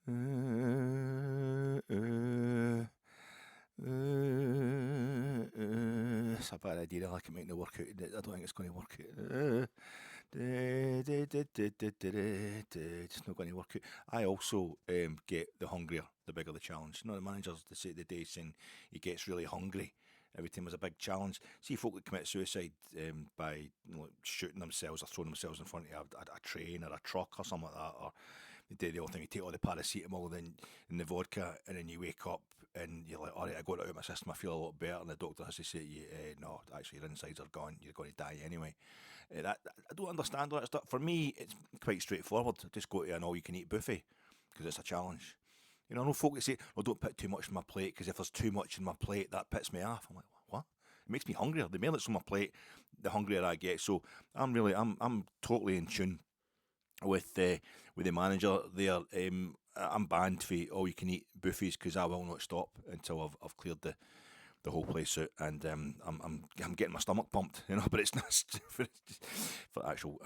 It's a bad idea. I like it might not work out. I don't think it's going to work out. It's not going to work out. I also get the hungrier, the bigger the challenge. You know, the managers they say the day saying he gets really hungry. Every time there's a big challenge. See folk that commit suicide by shooting themselves or throwing themselves in front of a train or a truck or something like that, or they do the old thing, you take all the paracetamol then and the vodka, and then you wake up and you're like, all right, I got it out of my system, I feel a lot better, and the doctor has to say to you, no, actually your insides are gone, you're going to die anyway. I don't understand all that stuff. For me, it's quite straightforward. Just go to an all-you-can-eat buffet because it's a challenge. You know, I know folk that say, well, don't put too much on my plate because if there's too much in my plate, that pits me off. I'm like, what? It makes me hungrier. The more that's on my plate, the hungrier I get. So I'm totally in tune with the manager there. I'm banned for all you can eat buffets because I will not stop until I've cleared the whole place out, and I'm getting my stomach pumped, you know. But it's not for actual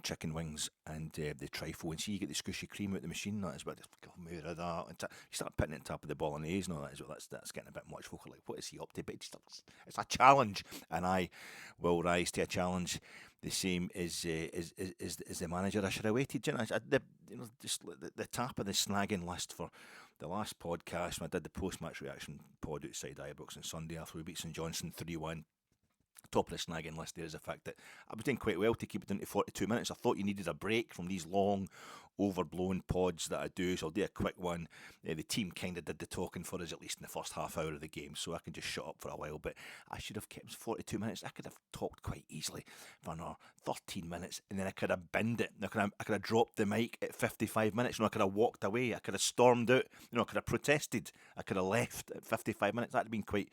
chicken wings and the trifle, and see you get the squishy cream out of the machine. That is what more of that. And you start putting it on top of the bolognese, and all that as well. That's getting a bit much. Folk are like, what is he up to? But it's a challenge, and I will rise to a challenge. The same as the manager. I should have waited. Just the top of the snagging list for the last podcast when I did the post-match reaction pod outside Ibrox on Sunday after we beat St Johnstone 3-1. Top of the snagging list there is the fact that I was doing quite well to keep it down to 42 minutes. I thought you needed a break from these long, overblown pods that I do, so I'll do a quick one. The team kind of did the talking for us, at least in the first half hour of the game, so I can just shut up for a while. But I should have kept 42 minutes. I could have talked quite easily for another 13 minutes, and then I could have binned it. I could have dropped the mic at 55 minutes. I could have walked away. I could have stormed out. I could have protested. I could have left at 55 minutes. That'd have been quite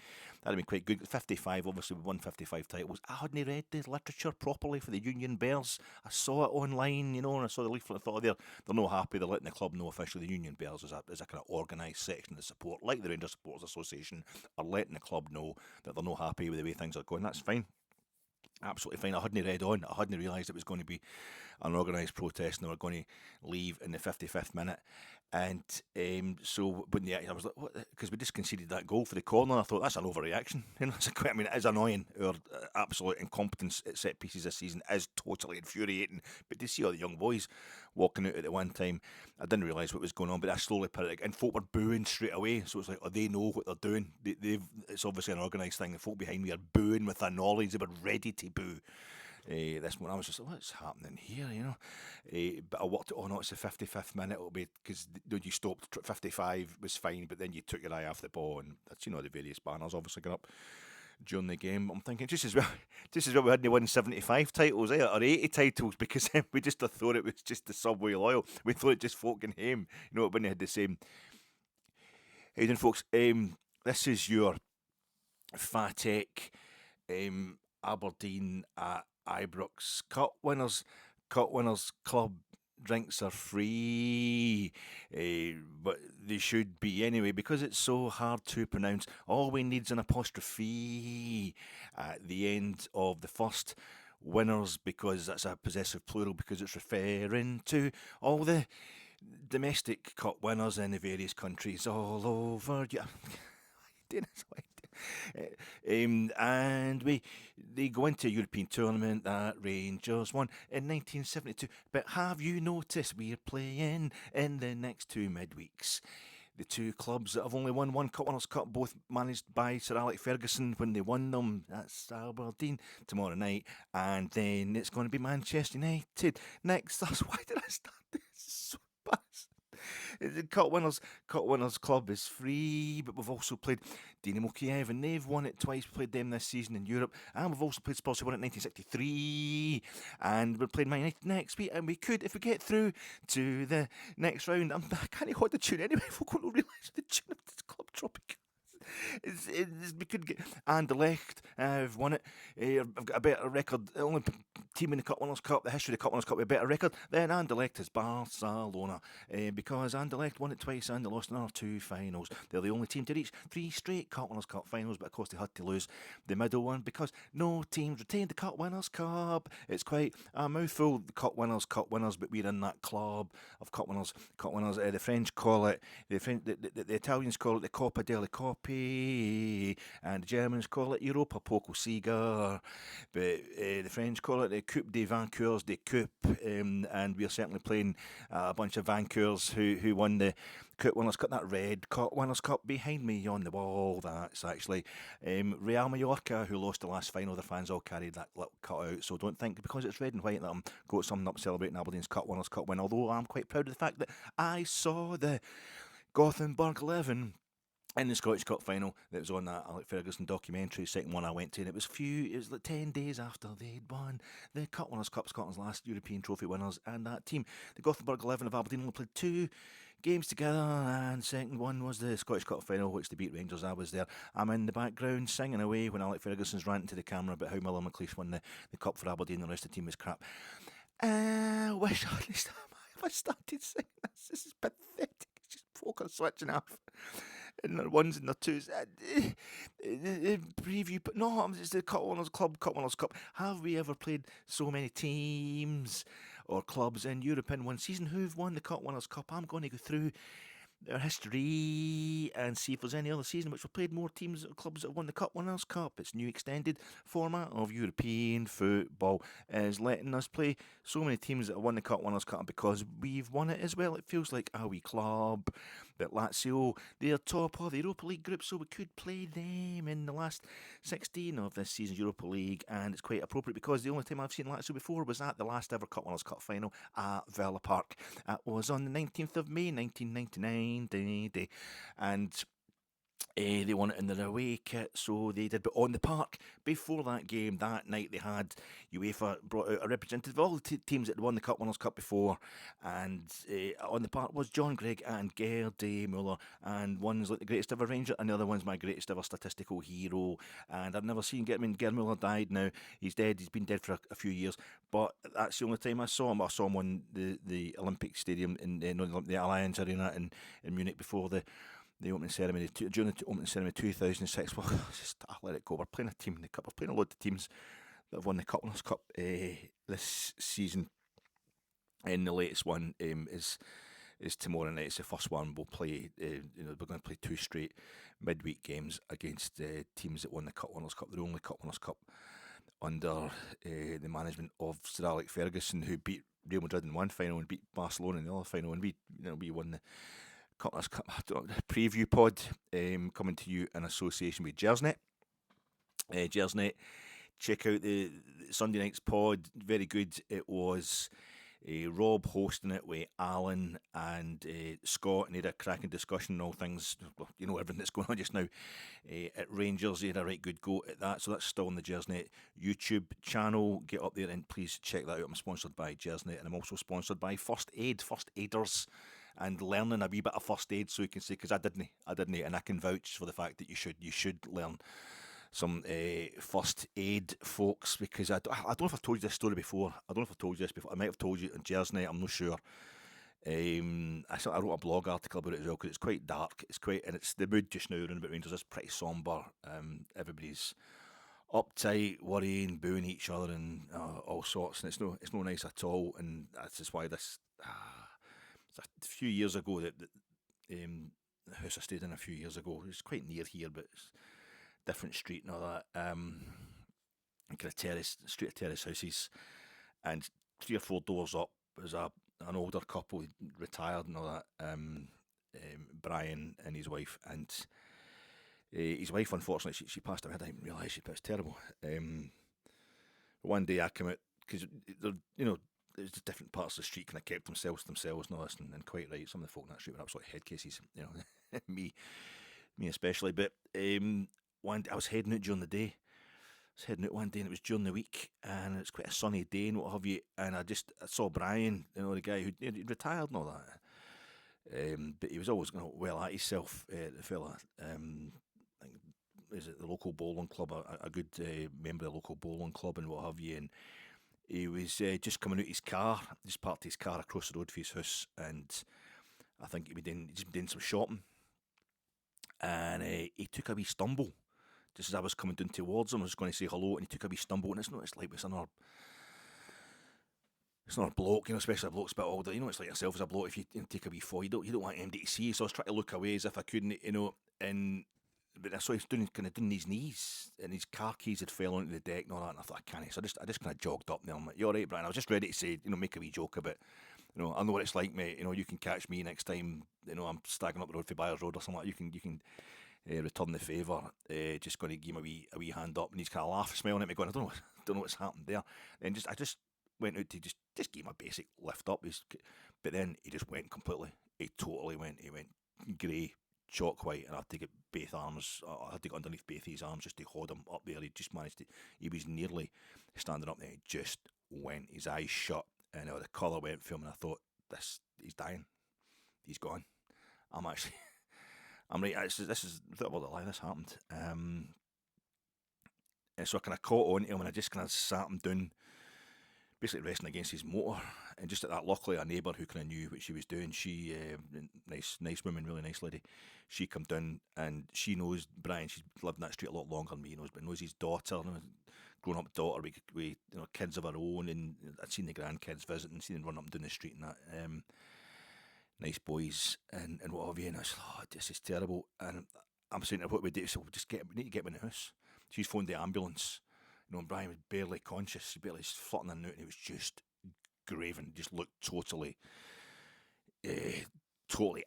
good. 55, obviously, we won 55 titles. I hadn't read the literature properly for the Union Bears. I saw it online, and I saw the leaflet. I thought, they're not happy. They're letting the club know officially. The Union Bears is a kind of organised section of the support, like the Rangers Supporters Association, are letting the club know that they're not happy with the way things are going. That's fine. Absolutely fine. I hadn't read on. I hadn't realised it was going to be an organised protest and they were going to leave in the 55th minute. And so when I was like, what? Because we just conceded that goal for the corner. I thought that's an overreaction. It is annoying. Our absolute incompetence at set pieces this season is totally infuriating. But to see all the young boys walking out at the one time, I didn't realise what was going on. But I slowly put it, and folk were booing straight away. So it's like, oh, they know what they're doing. It's obviously an organised thing. The folk behind me are booing with a knowledge. They were ready to boo. This one, I was just like, what's happening here, But I worked it on. It's the 55th minute. It'll be because you stopped. 55 was fine, but then you took your eye off the ball, and that's the various banners obviously going up during the game. I'm thinking just as well we hadn't won 75 titles, or 80 titles, because we just thought it was just the Subway Loyal. We thought it just folk in Hame, when they had the same. How you doing, folks? This is your Fatek Aberdeen at Ibrox Cup winners. Club drinks are free, but they should be anyway because it's so hard to pronounce. All we need's an apostrophe at the end of the first. Winners, because that's a possessive plural, because it's referring to all the domestic cup winners in the various countries all over. Yeah, and they go into a European tournament that Rangers won in 1972. But have you noticed we're playing in the next two midweeks? The two clubs that have only won one Cup Winners' Cup, both managed by Sir Alex Ferguson when they won them. That's Aberdeen tomorrow night, and then it's going to be Manchester United next. That's why did I start this? So fast. The Cup Winners Club is free, but we've also played Dynamo Kiev, and they've won it twice. We played them this season in Europe, and we've also played Spurs, who won it in 1963, and we're playing Man United next week, and we could, if we get through to the next round, I can't hold the tune anyway, folk won't realise the tune of this club dropping. We could get Anderlecht. I've won it. I've got a better record. The only team in the Cup Winners' Cup, the history of the Cup Winners' Cup with a better record than Anderlecht is Barcelona. Because Anderlecht won it twice and they lost another 2 finals. They're the only team to reach 3 straight Cup Winners' Cup finals, but of course they had to lose the middle one because no teams retained the Cup Winners' Cup. It's quite a mouthful, the Cup Winners, but we're in that club of Cup Winners. The French call it, the Italians call it the Coppa delle Coppe, and the Germans call it Europa Poco Cigar, but the French call it the Coupe des Vainqueurs de Coupe, and we're certainly playing a bunch of vainqueurs who won the Cup Winners' Cup, that red Cup Winners' Cup behind me on the wall. That's actually Real Mallorca, who lost the last final. Their fans all carried that little cut out, so don't think because it's red and white that I'm got something up celebrating Aberdeen's Cup Winners' Cup win, although I'm quite proud of the fact that I saw the Gothenburg 11 in the Scottish Cup final that was on that Alec Ferguson documentary, second one I went to, and it was like 10 days after they'd won the Cup Winners' Cup, Scotland's last European trophy winners, and that team, the Gothenburg 11 of Aberdeen, only played 2 games together, and second one was the Scottish Cup final, which they beat Rangers. I was there. I'm in the background singing away when Alec Ferguson's ranting to the camera about how Miller McLeish won the cup for Aberdeen and the rest of the team was crap. I wish at least I started singing this. This is pathetic. It's just folk are switching off. And their ones and their twos. Preview, but no, it's the Cup Winners' Club, Cup Winners' Cup. Have we ever played so many teams or clubs in Europe in one season who've won the Cup Winners' Cup? I'm going to go through their history and see if there's any other season which we've played more teams or clubs that have won the Cup Winners' Cup. It's new extended format of European football is letting us play so many teams that have won the Cup Winners' Cup because we've won it as well. It feels like a wee club, but Lazio, they're top of the Europa League group, so we could play them in the last 16 of this season's Europa League, and it's quite appropriate because the only time I've seen Lazio before was at the last ever Cup Winners' Cup final at Villa Park. It was on the 19th of May 1999, and they won it in their away kit, so they did. But on the park, before that game, that night, they had UEFA brought out a representative of all the teams that had won the Cup Winners' Cup before, and on the park was John Gregg and Gerdie Muller, and one's like the greatest ever Ranger, and the other one's my greatest ever statistical hero, and I've never seen Gerd Muller died now. He's dead, he's been dead for a few years, but that's the only time I saw him. I saw him on the Olympic Stadium in the Allianz Arena in Munich before the opening ceremony, during the opening ceremony 2006. Well, I let it go. We're playing a team in the Cup. We're playing a lot of teams that have won the Cup Winners' Cup this season. And the latest one is tomorrow night. It's the first one. We'll play. We're going to play 2 straight midweek games against teams that won the Cup Winners' Cup. The only Cup Winners' Cup under the management of Sir Alec Ferguson, who beat Real Madrid in one final and beat Barcelona in the other final, and we won the Cup preview pod coming to you in association with Gersnet. Gersnet, check out the Sunday night's pod, very good. It was Rob hosting it with Alan and Scott, and they had a cracking discussion on all things, everything that's going on just now at Rangers. They had a right good go at that, so that's still on the Gersnet YouTube channel. Get up there and please check that out. I'm sponsored by Gersnet, and I'm also sponsored by First Aiders, and learning a wee bit of first aid, so you can say, because I didn't, and I can vouch for the fact that you should learn some first aid, folks, because I don't know if I've told you this story before. I might have told you on Gersnet, I'm not sure. I wrote a blog article about it as well, because it's quite dark. And it's the mood just now around about Rangers is pretty sombre. Everybody's uptight, worrying, booing each other, and all sorts. And it's no nice at all. And that's just why this. A few years ago, the house I stayed in a few years ago, it's quite near here, but it's different street and all that. Kind of terrace, street of terrace houses, and 3 or 4 doors up was an older couple, retired and all that. Brian and his wife, and his wife, unfortunately, she passed away. I didn't realise it was terrible. One day I came out, because there's different parts of the street kind of kept themselves and all this, and quite right. Some of the folk in that street were absolute head cases, me especially. But one day I was heading out during the day. One day, and it was during the week, and it's quite a sunny day and what have you. And I saw Brian, the guy who'd retired and all that. But he was always well at himself, the fella. I think is it the local bowling club, a good member of the local bowling club and what have you, and he was just coming out his car, just parked his car across the road for his house, and I think he'd just been doing some shopping, and he took a wee stumble. Just as I was coming down towards him, I was going to say hello, and he took a wee stumble, and it's another bloke, especially a bloke's a bit older. It's like yourself as a bloke. If you take a wee fall, you don't want anybody to see. So I was trying to look away as if I couldn't, and but I saw he's doing his knees, and his car keys had fell onto the deck and all that. And I thought I can't. So I just kind of jogged up there. I'm like, "You all right, Brian?" I was just ready to say, make a wee joke about, I know what it's like, mate. You can catch me next time. I'm staggering up the road for Byers Road or something. Like that. You can return the favour. Just going to give him a wee hand up, and he's kind of laughing, smiling at me, going, "I don't know what's happened there." And I just went out to just give him a basic lift up. But then he just went completely. He totally went. He went grey, chalk white, and I had to get both arms. I had to get underneath both his arms just to hold him up there. He just managed to. He was nearly standing up there. He just went. His eyes shut, and the colour went for him. And I thought, he's dying. He's gone. I'm right. This is without a word of lie. This happened. And so I kind of caught on to him, and I just kind of sat him down, basically resting against his motor. And just at that, luckily, a neighbour who kind of knew what she was doing, she, nice woman, really nice lady, she come down, and she knows Brian. She's lived in that street a lot longer than me, but knows his daughter, grown up daughter with kids of her own, and I'd seen the grandkids visiting, seen them run up and down the street and that. Nice boys and what have you, and I said, "Oh, this is terrible." And I'm saying to her, "What we do?" So we need to get him in the house. She's phoned the ambulance. And Brian was barely conscious. He barely flirting in and out, and he was just graven, just looked totally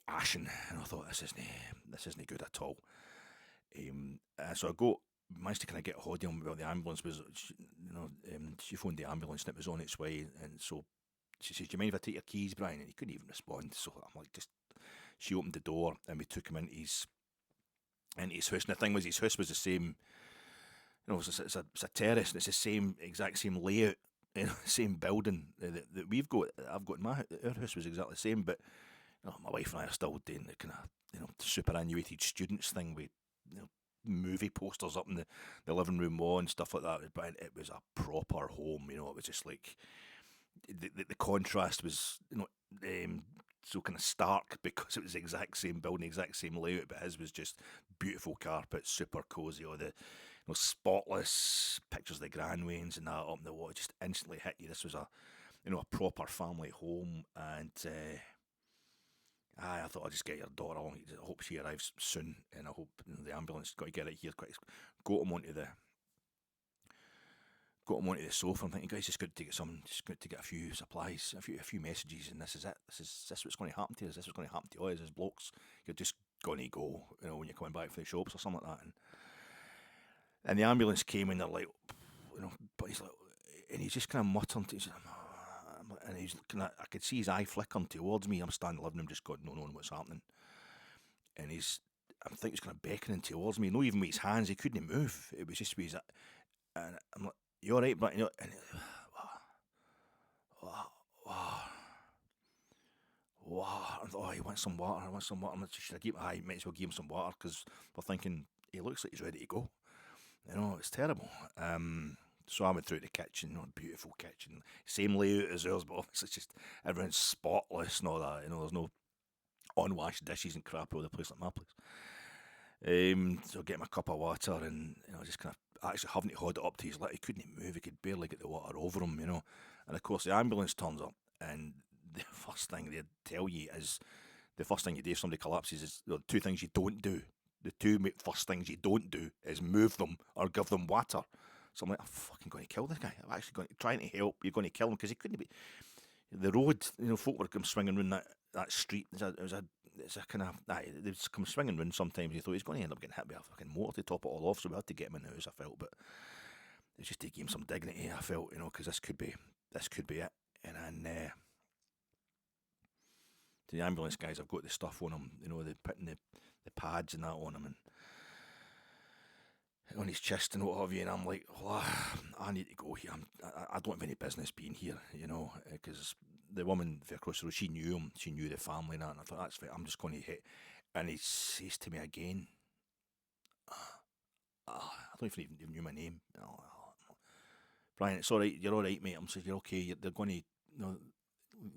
ashen. And I thought, this isn't good at all. So I managed to kind of get a hold of him. Well, the ambulance was, she phoned the ambulance and it was on its way. And so she says, "Do you mind if I take your keys, Brian?" And he couldn't even respond. So I'm like, she opened the door and we took him into his house. And the thing was, his house was the same. It's a terrace, and it's the exact same layout, same building that we've got. I've got our house was exactly the same, but my wife and I are still doing the kind of superannuated students thing with movie posters up in the living room wall and stuff like that. But it was a proper home. It was just like the contrast was so kind of stark because it was the exact same building, exact same layout, but his was just beautiful carpet, super cosy, all the spotless pictures of the Granwains and that up in the wall. It just instantly hit you. This was a proper family home, and I thought I'd just get your daughter along. I hope she arrives soon, and I hope the ambulance got to get it here quick. Got him onto the sofa. I'm thinking, guys, just good to get a few supplies, a few messages, and this is it. This is what's going to happen to us. This is what's going to happen to us as blokes. You're just going to go, when you're coming back from the shops or something like that. And the ambulance came, and they're like, but he's like, and he's just kind of muttering to, and he's kind of, I could see his eye flickering towards me. I'm standing in the living room, just not knowing what's happening. And I think he's kind of beckoning towards me. Not even with his hands, he couldn't move. It was just with his, and I'm like, "You all right, but and I thought, he wants some water. I'm like, should I give him? I might as well give him some water, because we're thinking he looks like he's ready to go. It's terrible. So I went through the kitchen, beautiful kitchen, same layout as ours, but obviously it's just everyone's spotless and all that. There's no unwashed dishes and crap all over the place like my place. So get him a cup of water, and just kind of actually having to hold it up to his lip. He couldn't move. He could barely get the water over him. And of course the ambulance turns up, and the first thing they tell you is, the first thing you do if somebody collapses is the two things you don't do. The two first things you don't do is move them or give them water. So I'm like, I'm fucking going to kill this guy. I'm actually trying to help. You're going to kill him, because he couldn't be. The road, folk were swinging around that street. It's a kind of, they come swinging around sometimes. You thought he's going to end up getting hit by a fucking motor to top it all off. So we had to get him in the house, I felt. But it's just to give him some dignity, I felt, because this could be it. And then the ambulance guys, I've got the stuff on him, they're putting the pads and that on him, and on his chest and what have you, and I'm like, I need to go here. I don't have any business being here, because the woman across the road, she knew him, she knew the family and that, and I thought, that's right, I'm just going to hit. And he says to me again, I don't even knew my name. Oh, Brian, it's all right. You're all right, mate. I'm saying you're okay. They're going to,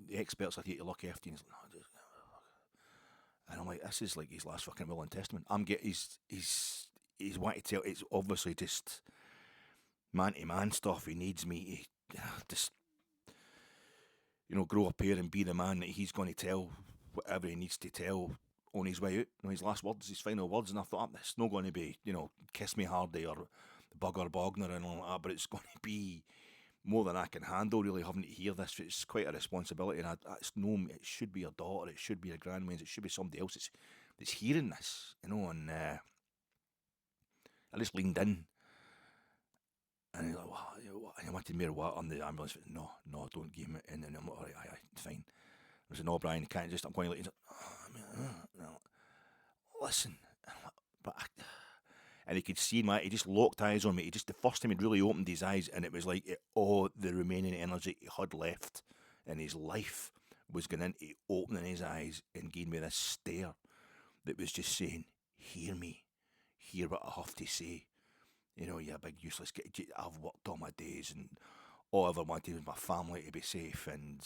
the experts are here to look after you. And, and I'm like, this is like his last fucking will and testament. He's wanting to tell. It's obviously just man to man stuff. He needs me to just, grow up here and be the man that he's going to tell whatever he needs to tell on his way out. His last words, his final words. And I thought, it's not going to be, kiss me hardy or bugger Bogner and all like that, but it's going to be more than I can handle, really, having to hear this. It's quite a responsibility, and it should be your daughter, it should be your grandmother, it should be somebody else that's hearing this, and I just leaned in, and he's like, and he wanted me to what on the ambulance. No, don't give me. And then I'm like, all right, aye, fine. I said, no, Brian, you can't just, I'm going to let you. Listen, but and he could see he just locked eyes on me. The first time he'd really opened his eyes, and it was like the remaining energy he had left in his life was going into opening his eyes and giving me this stare that was just saying, hear me, hear what I have to say. You big useless kid. I've worked all my days, and all I ever wanted was my family to be safe and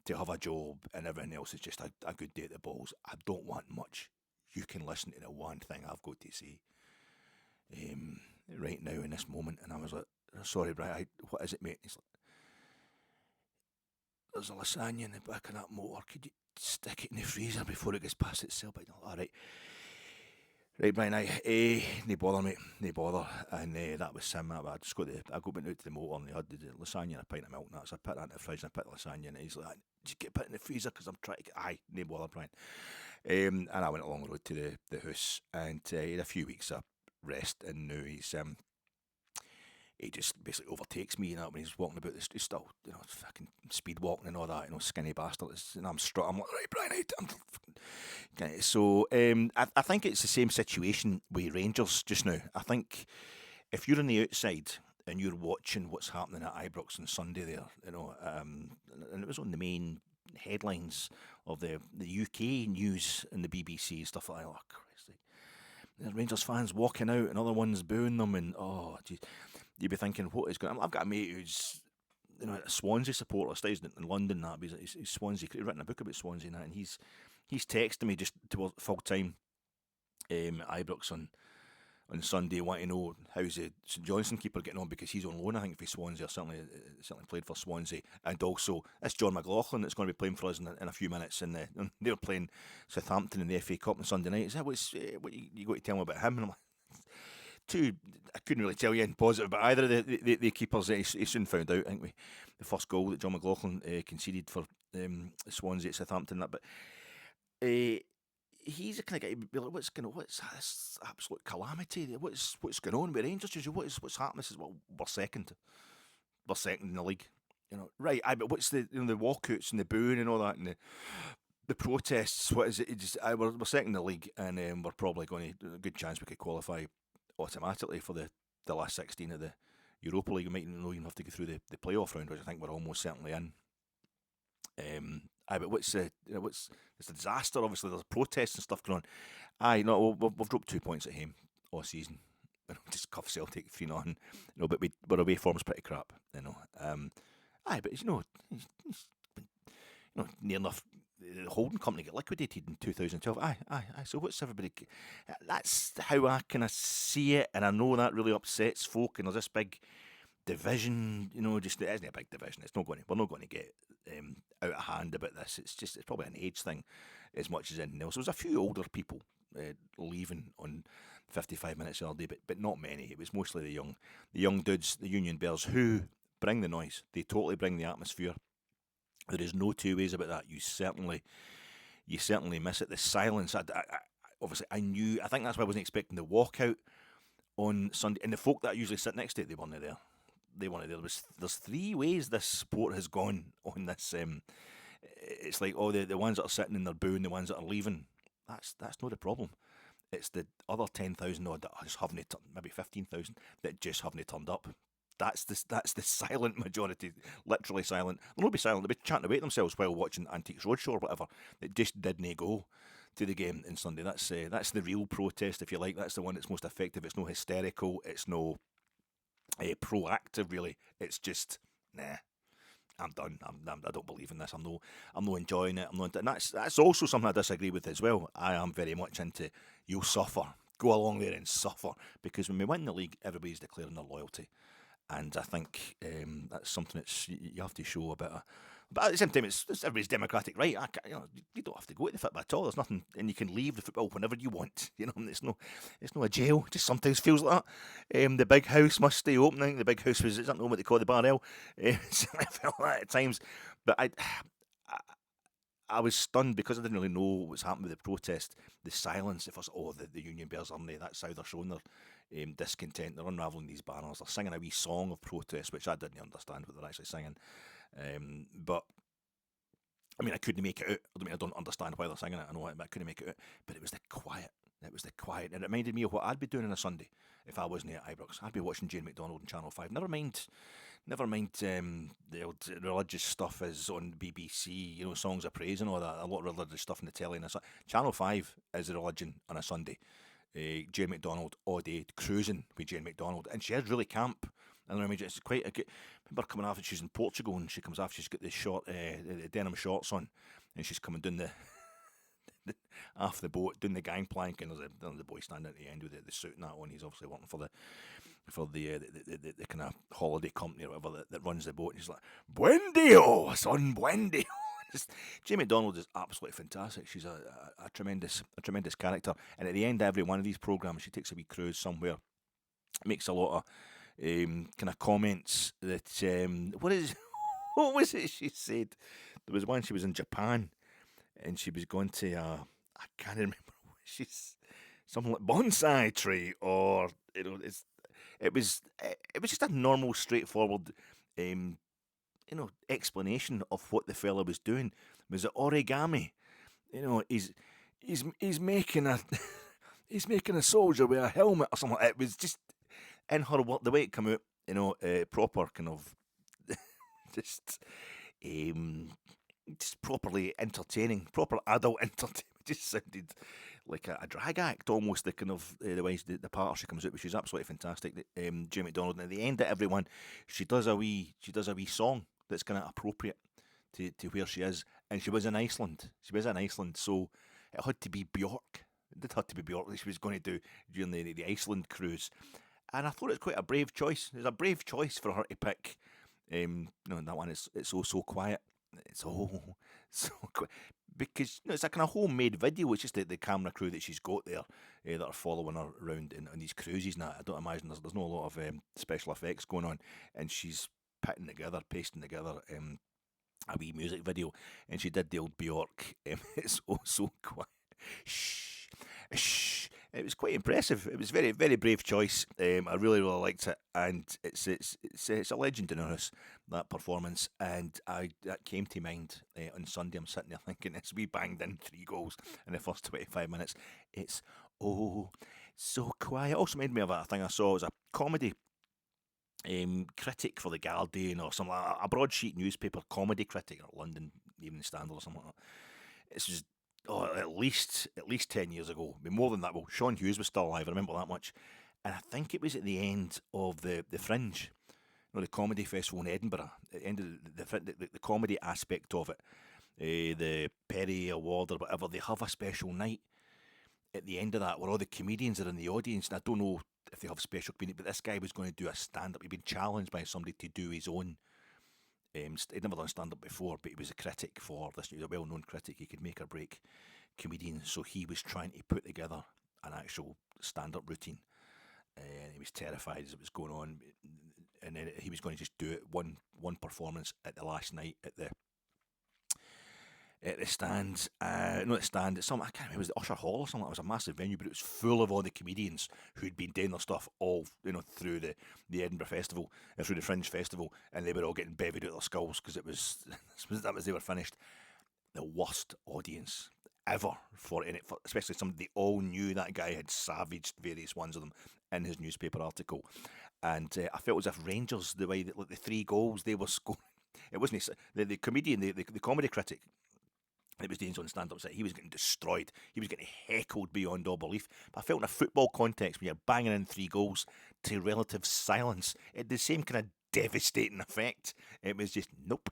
to have a job, and everything else is just a good day at the balls. I don't want much. You can listen to the one thing I've got to say right now in this moment. And I was like, sorry, Brian, what is it, mate? He's like, there's a lasagna in the back of that motor. Could you stick it in the freezer before it gets past its sell-by? All right. Right, Brian, no bother, mate, no bother. And that was him. I went out to the motor, and he had the lasagna and a pint of milk and that. So I put that in the fridge and I put the lasagna in, and he's like, did you get put in the freezer? Because I'm trying to get, no bother, Brian. And I went along the road to the house, and he had a few weeks of rest, and now he just basically overtakes me, when he's walking about this. He's still, fucking speed walking and all that, skinny bastard. And I'm like, right, Brian, So I think it's the same situation with Rangers just now. I think if you're on the outside and you're watching what's happening at Ibrox on Sunday there, and it was on the main headlines of the UK news and the BBC and stuff like that. Oh, Christ. There's Rangers fans walking out and other ones booing them, and geez, you'd be thinking, what is going on? I've got a mate who's a Swansea supporter, stays in London, that, but he's Swansea, he's written a book about Swansea and that, and he's texting me just towards full time Ibrox on Sunday, wanting to know how's the St Johnstone keeper getting on, because he's on loan, I think, for Swansea, or certainly played for Swansea. And also, it's John McLaughlin that's going to be playing for us in a few minutes, and they're playing Southampton in the FA Cup on Sunday night. Is that what you got to tell me about him? And I'm like, I couldn't really tell you anything positive about either of the keepers. He soon found out, I think, the first goal that John McLaughlin conceded for Swansea at Southampton. But he's the kind of guy who'd be like, what's this absolute calamity? What's going on with Rangers? What's happening? This is, well, we're second in the league. Right? But what's the the walkouts and the booing and all that, and the protests? What is it? We're second in the league, and we're probably going to a good chance we could qualify automatically for the last 16 of the Europa League. We might not even have to go through the playoff round, which I think we're almost certainly in. But what's it's a disaster. Obviously, there's protests and stuff going on. We've dropped 2 points at home all season. Just cuff Celtic 3-0. But our away form's pretty crap. But near enough. The holding company got liquidated in 2012. So what's everybody? That's how I kind of see it, and I know that really upsets folk. And there's this big division, just it isn't a big division. We're not going to get out of hand about this. It's probably an age thing as much as anything else. There was a few older people leaving on 55 minutes the other day, but not many. It was mostly the young dudes, the Union Bears, who bring the noise. They totally bring the atmosphere. There is no two ways about that. You certainly miss it. The silence. Obviously, I think that's why I wasn't expecting the walkout on Sunday. And the folk that I usually sit next to it, they weren't there. There's three ways this sport has gone on this. It's like the ones that are sitting in their booing, the ones that are leaving. That's not the problem. It's the other 10,000 odd that just haven't, maybe 15,000 that just haven't turned up. That's the silent majority, literally silent. They'll not be silent. They'll be chanting away to themselves while watching Antiques Roadshow or whatever. It just didn't go. to the game on Sunday. That's the real protest, if you like. That's the one that's most effective. It's no hysterical. It's no proactive, really. It's just, nah, I'm done. I don't believe in this. I'm not enjoying it. And that's also something I disagree with as well. I am very much into you'll suffer. Go along there and suffer, because when we win the league, everybody's declaring their loyalty, and I think that's something that's you have to show a bit of. But at the same time, it's everybody's democratic right. You don't have to go to the football at all. There's nothing, and you can leave the football whenever you want. It's no a jail. It just sometimes feels like that. The big house must stay open. I think the big house was, I don't know what they call the bar L. I felt that at times, but I was stunned because I didn't really know what was happening with the protest. The silence. If the Union Bears are there, that's how they're showing their discontent. They're unravelling these banners. They're singing a wee song of protest, which I didn't understand what they're actually singing. But I mean, I couldn't make it out. I don't understand why they're singing it. I know it, but I couldn't make it out. But it was the quiet. And it reminded me of what I'd be doing on a Sunday if I wasn't at Ibrox. I'd be watching Jane McDonald on Channel 5. Never mind the old religious stuff is on BBC, songs of praise and all that. A lot of religious stuff in the telly. Channel 5 is the religion on a Sunday. Jane McDonald all day, cruising with Jane McDonald. And she is really camp. And I mean, it's quite a good. I remember coming off, and she's in Portugal, and she comes off, she's got the denim shorts on, and she's coming down off the boat, doing the gangplank, and there's the boy standing at the end with the suit and that on. He's obviously working for the kind of holiday company or whatever that runs the boat. And he's like, "Buen dia, son, buen dia." Jane McDonald is absolutely fantastic. She's a tremendous character. And at the end of every one of these programmes, she takes a wee cruise somewhere, makes a lot of kind of comments that what was it she said? There was one, she was in Japan and she was going to I can't remember what she's something like bonsai tree, or it was just a normal, straightforward explanation of what the fella was doing. Was it origami? He's making a he's making a soldier with a helmet or something. It was just in her work, the way it came out, proper kind of just properly entertaining, proper adult entertainment. Just sounded like a drag act almost. The kind of the way the part she comes out, which is absolutely fantastic. Jane McDonald, and at the end of everyone, she does a wee song that's kind of appropriate to where she is, and she was in Iceland. So it had to be Bjork. It did have to be Bjork that she was going to do during the Iceland cruise. And I thought it was quite a brave choice. It was a brave choice for her to pick. That one is it's so quiet. It's so quiet. Because it's a kind of homemade video. It's just the camera crew that she's got there that are following her around on these cruises. Now, I don't imagine there's not a lot of special effects going on. And she's pasting together a wee music video. And she did the old Bjork. It's so quiet. Shh. Shh. It was quite impressive. It was very, very brave choice. I really, really liked it, and it's a legend in our house, that performance. And that came to mind on Sunday. I'm sitting there thinking, as we banged in 3 goals in the first 25 minutes, it's so quiet. Also made me of a thing I saw. It was a comedy critic for the Guardian or something, a broadsheet newspaper comedy critic, or London Evening Standard or something like that. It's just. At least 10 years ago. I mean, more than that. Well, Sean Hughes was still alive. I remember that much. And I think it was at the end of the Fringe, the comedy festival in Edinburgh. At the end of the comedy aspect of it, the Perry Award or whatever. They have a special night at the end of that where all the comedians are in the audience. And I don't know if they have special comedians, but this guy was going to do a stand-up. He'd been challenged by somebody to do his own. He'd never done stand-up before, but he was a critic for this. He was a well-known critic. He could make or break comedians. So he was trying to put together an actual stand-up routine. And he was terrified as it was going on. And then he was going to just do it one performance at the last night at the stands. Not the stand, it's something, I can't remember, it was the Usher Hall or something. It was a massive venue, but it was full of all the comedians who'd been doing their stuff all, through the Edinburgh Festival, through the Fringe Festival, and they were all getting bevied out their skulls because they were finished. The worst audience ever for it, especially somebody they all knew. That guy had savaged various ones of them in his newspaper article, and I felt as if Rangers, the way that the 3 goals they were scoring, it wasn't the comedian, the comedy critic. It was Dane's on stand-up set. He was getting destroyed. He was getting heckled beyond all belief. But I felt in a football context, when you're banging in 3 goals to relative silence, it had the same kind of devastating effect. It was just, nope,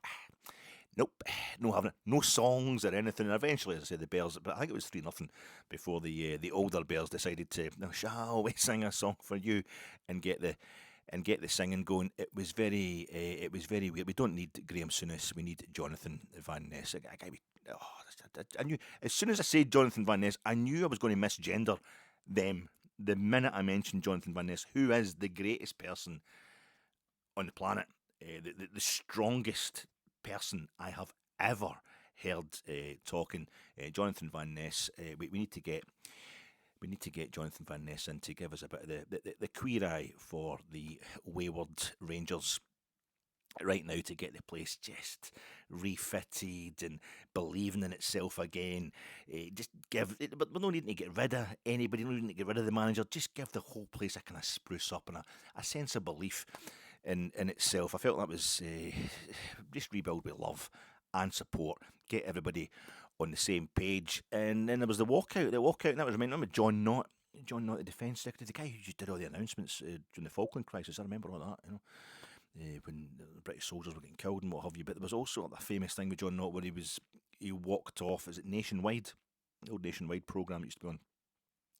no having it, no songs or anything. And eventually, as I said, the Bears, but I think it was 3-0 before the older Bears decided to, "Now, shall we sing a song for you," and get the singing going. It was very weird. We don't need Graham Souness. We need Jonathan Van Ness. I knew as soon as I said Jonathan Van Ness, I knew I was going to misgender them. The minute I mentioned Jonathan Van Ness, who is the greatest person on the planet, the strongest person I have ever heard talking, Jonathan Van Ness. We need to get Jonathan Van Ness in to give us a bit of the queer eye for the wayward Rangers right now, to get the place just refitted and believing in itself again. But we don't need to get rid of anybody, we don't need to get rid of the manager, just give the whole place a kind of spruce up and a sense of belief in itself. I felt that was just rebuild with love and support, get everybody on the same page. And then there was the walkout, and that was, remember John Knott, the Defence Secretary, the guy who just did all the announcements during the Falkland crisis. I remember all that, when the British soldiers were getting killed and what have you. But there was also a famous thing with John Knott where he walked off. Is it Nationwide? The old Nationwide programme used to be on,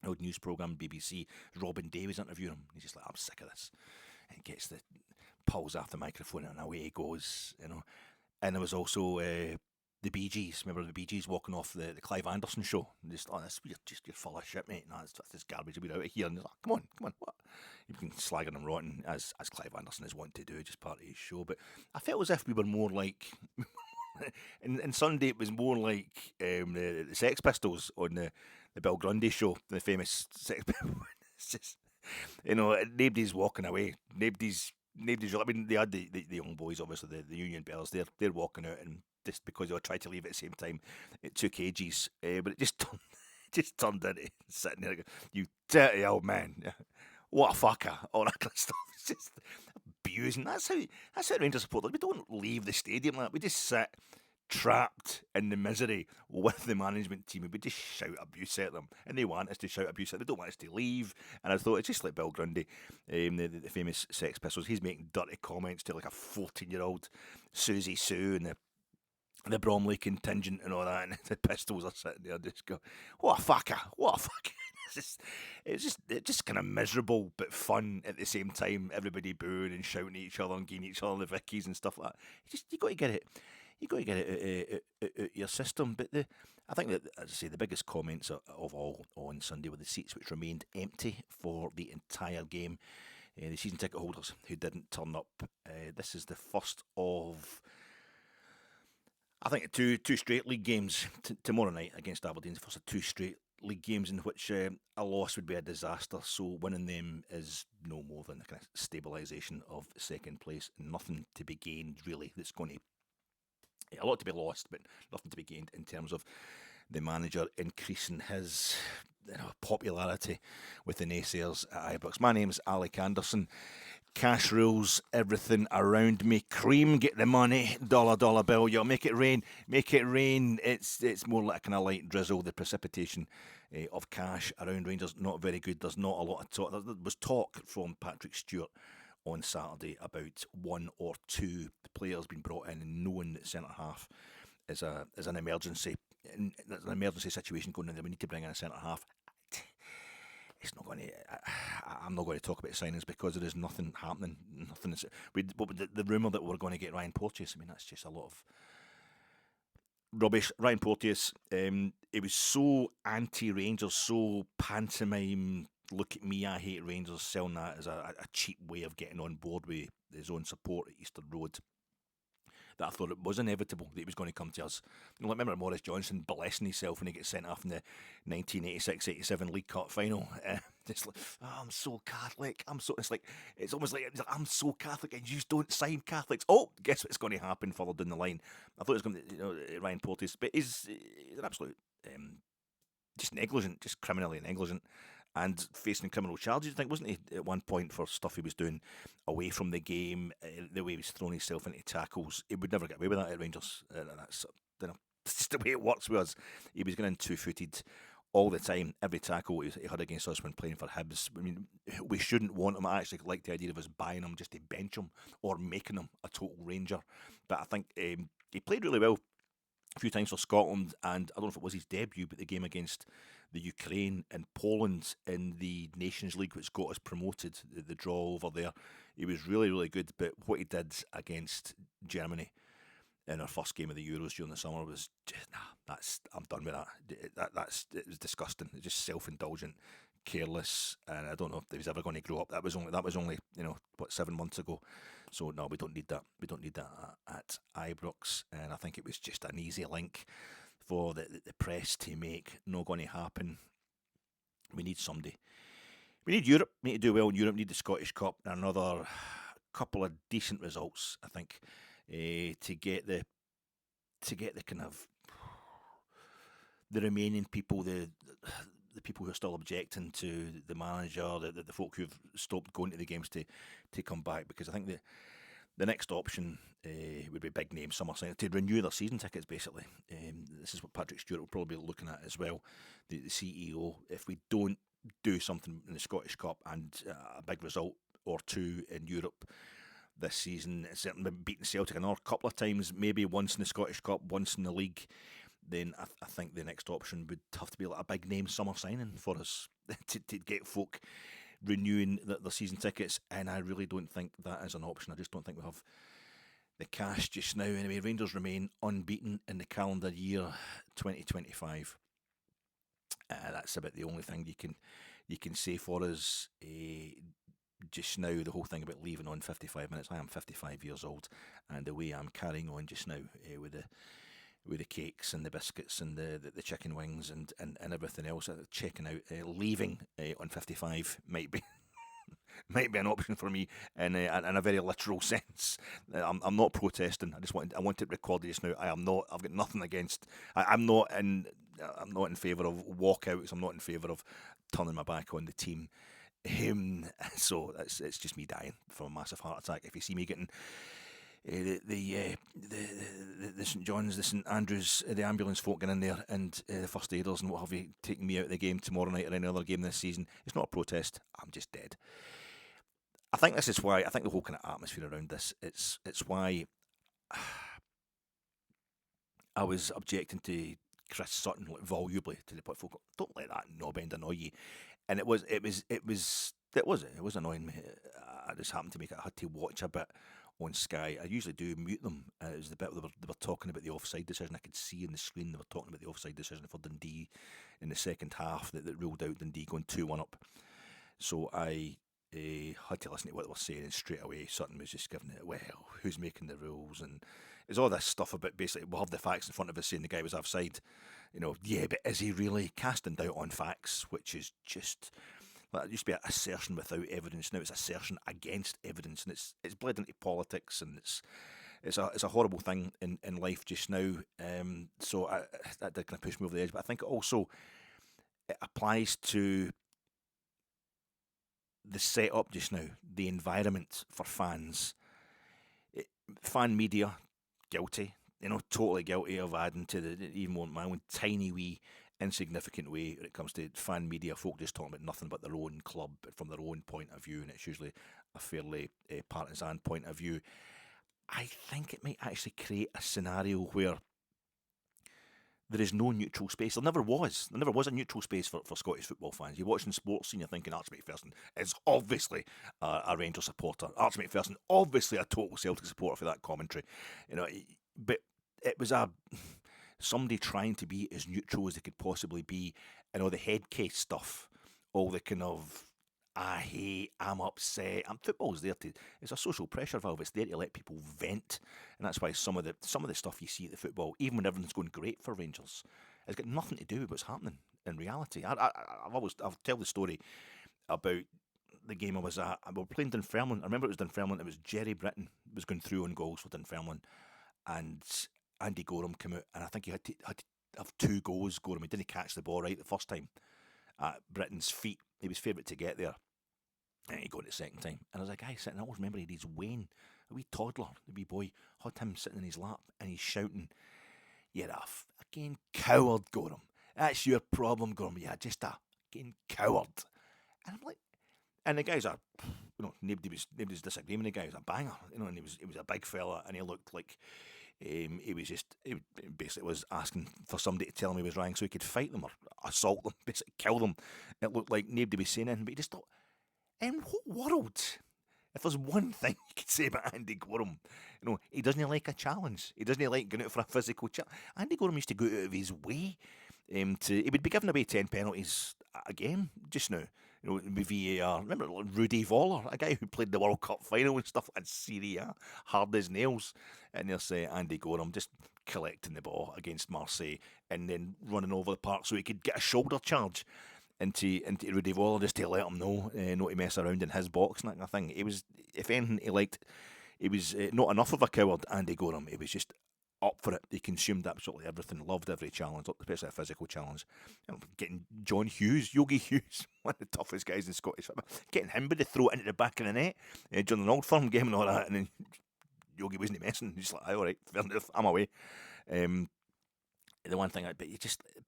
old news programme, BBC. Robin Davies interviewing him. He's just like, "I'm sick of this." And he gets pulls off the microphone and away he goes, And there was also the Bee Gees. Remember the Bee Gees walking off the Clive Anderson show? And just, you're full of shit, mate. No, it's this garbage. We're out of here. And he's like, come on, what? You've been slagging him rotten, as Clive Anderson is wanting to do, just part of his show. But I felt as if we were more like, in Sunday it was more like the Sex Pistols on the Bill Grundy show, the famous Sex Pistols. It's just, nobody's walking away. Nobody's. I mean, they had the young boys, obviously the Union Bells. They're walking out, and just because they all tried to leave at the same time, it took ages. But it just turned into sitting there, "You dirty old man, what a fucker," all that kind of stuff. It's just abusing. That's how Rangers supporters. We don't leave the stadium like that. We just sit trapped in the misery with the management team. We just shout abuse at them, and they want us to shout abuse at them. They don't want us to leave. And I thought it's just like Bill Grundy, the famous Sex Pistols. He's making dirty comments to like a 14-year-old Susie Sue and the Bromley contingent and all that, and the Pistols are sitting there just go, "What a fucker, what a fucker." It's just kind of miserable but fun at the same time. Everybody booing and shouting at each other and giving each other the Vickies and stuff like that. You got to get it. You got to get it out your system. But I think that, as I say, the biggest comments of all on Sunday were the seats which remained empty for the entire game. The season ticket holders who didn't turn up. This is the first of, I think, two straight league games tomorrow night against Aberdeen. The first of 2 straight league games in which a loss would be a disaster. So winning them is no more than a kind of stabilisation of second place. Nothing to be gained really. That's going to, a lot to be lost, but nothing to be gained in terms of the manager increasing his popularity with the naysayers at Ibrox. My name's Alec Anderson. Cash rules everything around me. Cream, get the money. Dollar bill. Yo, make it rain. Make it rain. It's more like a kind of light drizzle. The precipitation of cash around Rangers, not very good. There's not a lot of talk. There was talk from Patrick Stewart on Saturday about 1 or 2 players being brought in, and knowing that centre half is an emergency. There's an emergency situation going on there. We need to bring in a centre half. It's not going to. I'm not going to talk about signings because there is nothing happening. Nothing. The rumour that we're going to get Ryan Porteous. I mean, that's just a lot of rubbish. Ryan Porteous. It was so anti-Rangers, so pantomime. Look at me, I hate Rangers. Selling that as a cheap way of getting on board with his own support at Easter Road, that I thought it was inevitable that he was going to come to us. Remember Maurice Johnson blessing himself when he gets sent off in the 1986-87 League Cup final. Just like, "Oh, I'm so Catholic. It's almost like I'm so Catholic and you just don't sign Catholics." Oh, guess what's going to happen further down the line? I thought it was going to Ryan Porteous, but he's an absolute just negligent, just criminally negligent. And facing criminal charges, I think, wasn't he, at one point, for stuff he was doing away from the game, the way he was throwing himself into tackles. He would never get away with that at Rangers. That's It's just the way it works with us. He was going in 2-footed all the time. Every tackle he had against us when playing for Hibs. I mean, we shouldn't want him. I actually like the idea of us buying him just to bench him or making him a total ranger. But I think he played really well a few times for Scotland, and I don't know if it was his debut, but the game against the Ukraine and Poland in the Nations League, which got us promoted, the draw over there, he was really, really good. But what he did against Germany in our first game of the Euros during the summer was just, I'm done with that. It was disgusting. It's just self-indulgent, careless, and I don't know if he was ever going to grow up. That was only 7 months ago. So no, we don't need that. We don't need that at Ibrox, and I think it was just an easy link for the press to make. Not going to happen. We need somebody. We need Europe. We need to do well in Europe. We need the Scottish Cup and another couple of decent results, I think, to get the kind of the remaining people, the people who are still objecting to the manager, the folk who've stopped going to the games to come back, because I think the next option would be big name summer signing to renew their season tickets. Basically, this is what Patrick Stewart will probably be looking at as well, the CEO. If we don't do something in the Scottish Cup and a big result or two in Europe this season, certainly beating Celtic another couple of times, maybe once in the Scottish Cup, once in the league, then I think the next option would have to be like a big name summer signing for us to get folk renewing their season tickets, and I really don't think that is an option. I just don't think we have the cash just now. Anyway, Rangers remain unbeaten in the calendar year 2025. That's about the only thing you can say for us just now. The whole thing about leaving on 55 minutes. I am 55 years old, and the way I'm carrying on just now with the cakes and the biscuits and the chicken wings and everything else, checking out, leaving on 55 might be might be an option for me in a very literal sense. I'm not protesting. I want it recorded just now. I am not. I've got nothing against. I'm not in favour of walkouts. I'm not in favour of turning my back on the team. So it's just me dying from a massive heart attack. If you see me getting the St John's, the St Andrews, the ambulance folk getting in there, and the first aiders and what have you taking me out of the game tomorrow night or any other game this season, it's not a protest. I'm just dead. I think this is why. I think the whole kind of atmosphere around this. It's why I was objecting to Chris Sutton volubly to the point folk don't let that knob end annoy you, and it was annoying me. I just happened to make it. I had to watch a bit on Sky. I usually do mute them. It was the bit they were talking about the offside decision. I could see on the screen they were talking about the offside decision for Dundee in the second half that ruled out Dundee going 2-1 up. So I had to listen to what they were saying, and straight away Sutton was just giving it, well, who's making the rules? And it's all this stuff about basically we'll have the facts in front of us saying the guy was offside. Yeah, but is he really? Casting doubt on facts, which is just... That used to be assertion without evidence. Now it's assertion against evidence, and it's bled into politics, and it's a horrible thing in life just now. So that did kind of push me over the edge. But I think it applies to the setup just now, the environment for fans. Fan media, guilty. Totally guilty of adding to even my own tiny wee insignificant way when it comes to fan media. Folk just talking about nothing but their own club from their own point of view, and it's usually a fairly partisan point of view. I think it might actually create a scenario where there is no neutral space. There never was. There never was a neutral space for Scottish football fans. You're watching sports and you're thinking Archie McPherson is obviously a Rangers supporter. Archie McPherson, obviously a total Celtic supporter for that commentary. But it was somebody trying to be as neutral as they could possibly be, and all the head case stuff, all the kind of I hate, I'm upset. Football's there it's a social pressure valve. It's there to let people vent, and that's why some of the stuff you see at the football, even when everything's going great for Rangers, has got nothing to do with what's happening in reality. I'll tell the story about the game I was at. We were playing Dunfermline. I remember it was Dunfermline. It was Jerry Britton was going through on goals for Dunfermline, and Andy Gorham came out, and I think he had to have 2 goals. Gorham, he didn't catch the ball right the first time at Britton's feet. He was favourite to get there, and he got it the second time. And there was a guy sitting, I always remember he's Wayne, a wee toddler, the wee boy, had him sitting in his lap, and he's shouting, You're a fucking coward, Gorham. That's your problem, Gorham. You're just a fucking coward. And I'm like, and the guys are, nobody's disagreeing with the guy. He was a banger, and he was a big fella, and he looked like he basically was asking for somebody to tell him he was wrong so he could fight them or assault them, basically kill them. It looked like nobody was saying anything, but he just thought, in what world? If there's one thing you could say about Andy Gorham, he doesn't like a challenge. He doesn't like going out for a physical challenge. Andy Gorham used to go out of his way he would be giving away 10 penalties a game just now. With VAR. Remember Rudy Voller, a guy who played the World Cup final and stuff in Serie A, hard as nails. And there's Andy Gorham just collecting the ball against Marseille and then running over the park so he could get a shoulder charge into Rudy Voller just to let him know, not to mess around in his box and that kind of thing. He was, if anything, he was not enough of a coward, Andy Gorham. He was just up for it. He consumed absolutely everything, loved every challenge, especially a physical challenge. Getting John Hughes, Yogi Hughes, one of the toughest guys in Scottish football, getting him by the throat into the back of the net during an Old Firm game and all that, and then Yogi wasn't messing. He's like, all right, fair enough, I'm away. The one thing, but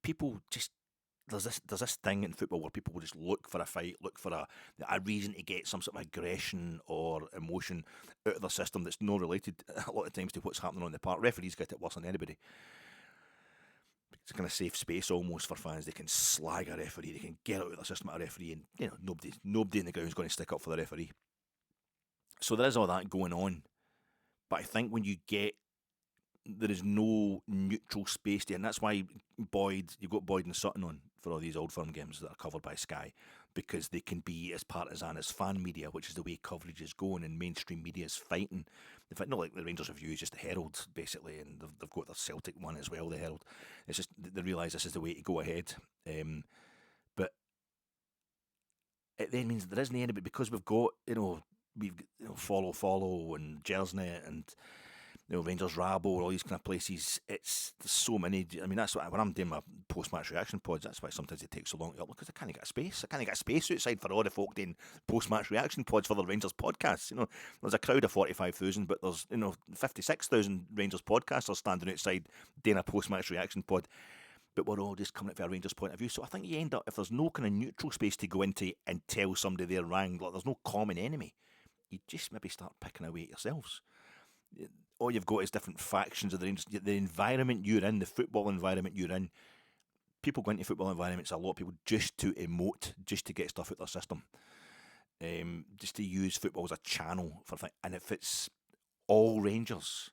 people just, there's this thing in football where people will just look for a fight, look for a reason to get some sort of aggression or emotion out of their system that's not related a lot of times to what's happening on the park. Referees get it worse than anybody. It's a kind of safe space almost for fans. They can slag a referee, they can get out of their system at a referee, and nobody in the ground is going to stick up for the referee. So there is all that going on. But I think when you get, there is no neutral space there, and that's why you've got Boyd and Sutton on for all these Old Firm games that are covered by Sky, because they can be as partisan as fan media, which is the way coverage is going, and mainstream media is fighting. In fact, not like the Rangers Review is just the Herald, basically, and they've got their Celtic one as well, the Herald. It's just, they realise this is the way to go ahead. But it then means there isn't anybody, because we've got, Follow and Jersnet and Rangers Rabo, all these kind of places. There's so many. I mean, that's why when I'm doing my post-match reaction pods, that's why sometimes it takes so long to upload, because I can't get space. I can't get space outside for all the folk doing post-match reaction pods for the Rangers podcasts. There's a crowd of 45,000, but there's 56,000 Rangers podcasters standing outside doing a post-match reaction pod. But we're all just coming at it from a Rangers point of view. So I think you end up, if there's no kind of neutral space to go into and tell somebody they're wrong, like there's no common enemy, you just maybe start picking away at yourselves. All you've got is different factions of the Rangers. The environment you're in, the football environment you're in, people go into football environments, a lot of people, just to emote, just to get stuff out their system, just to use football as a channel for things. And if it's all Rangers,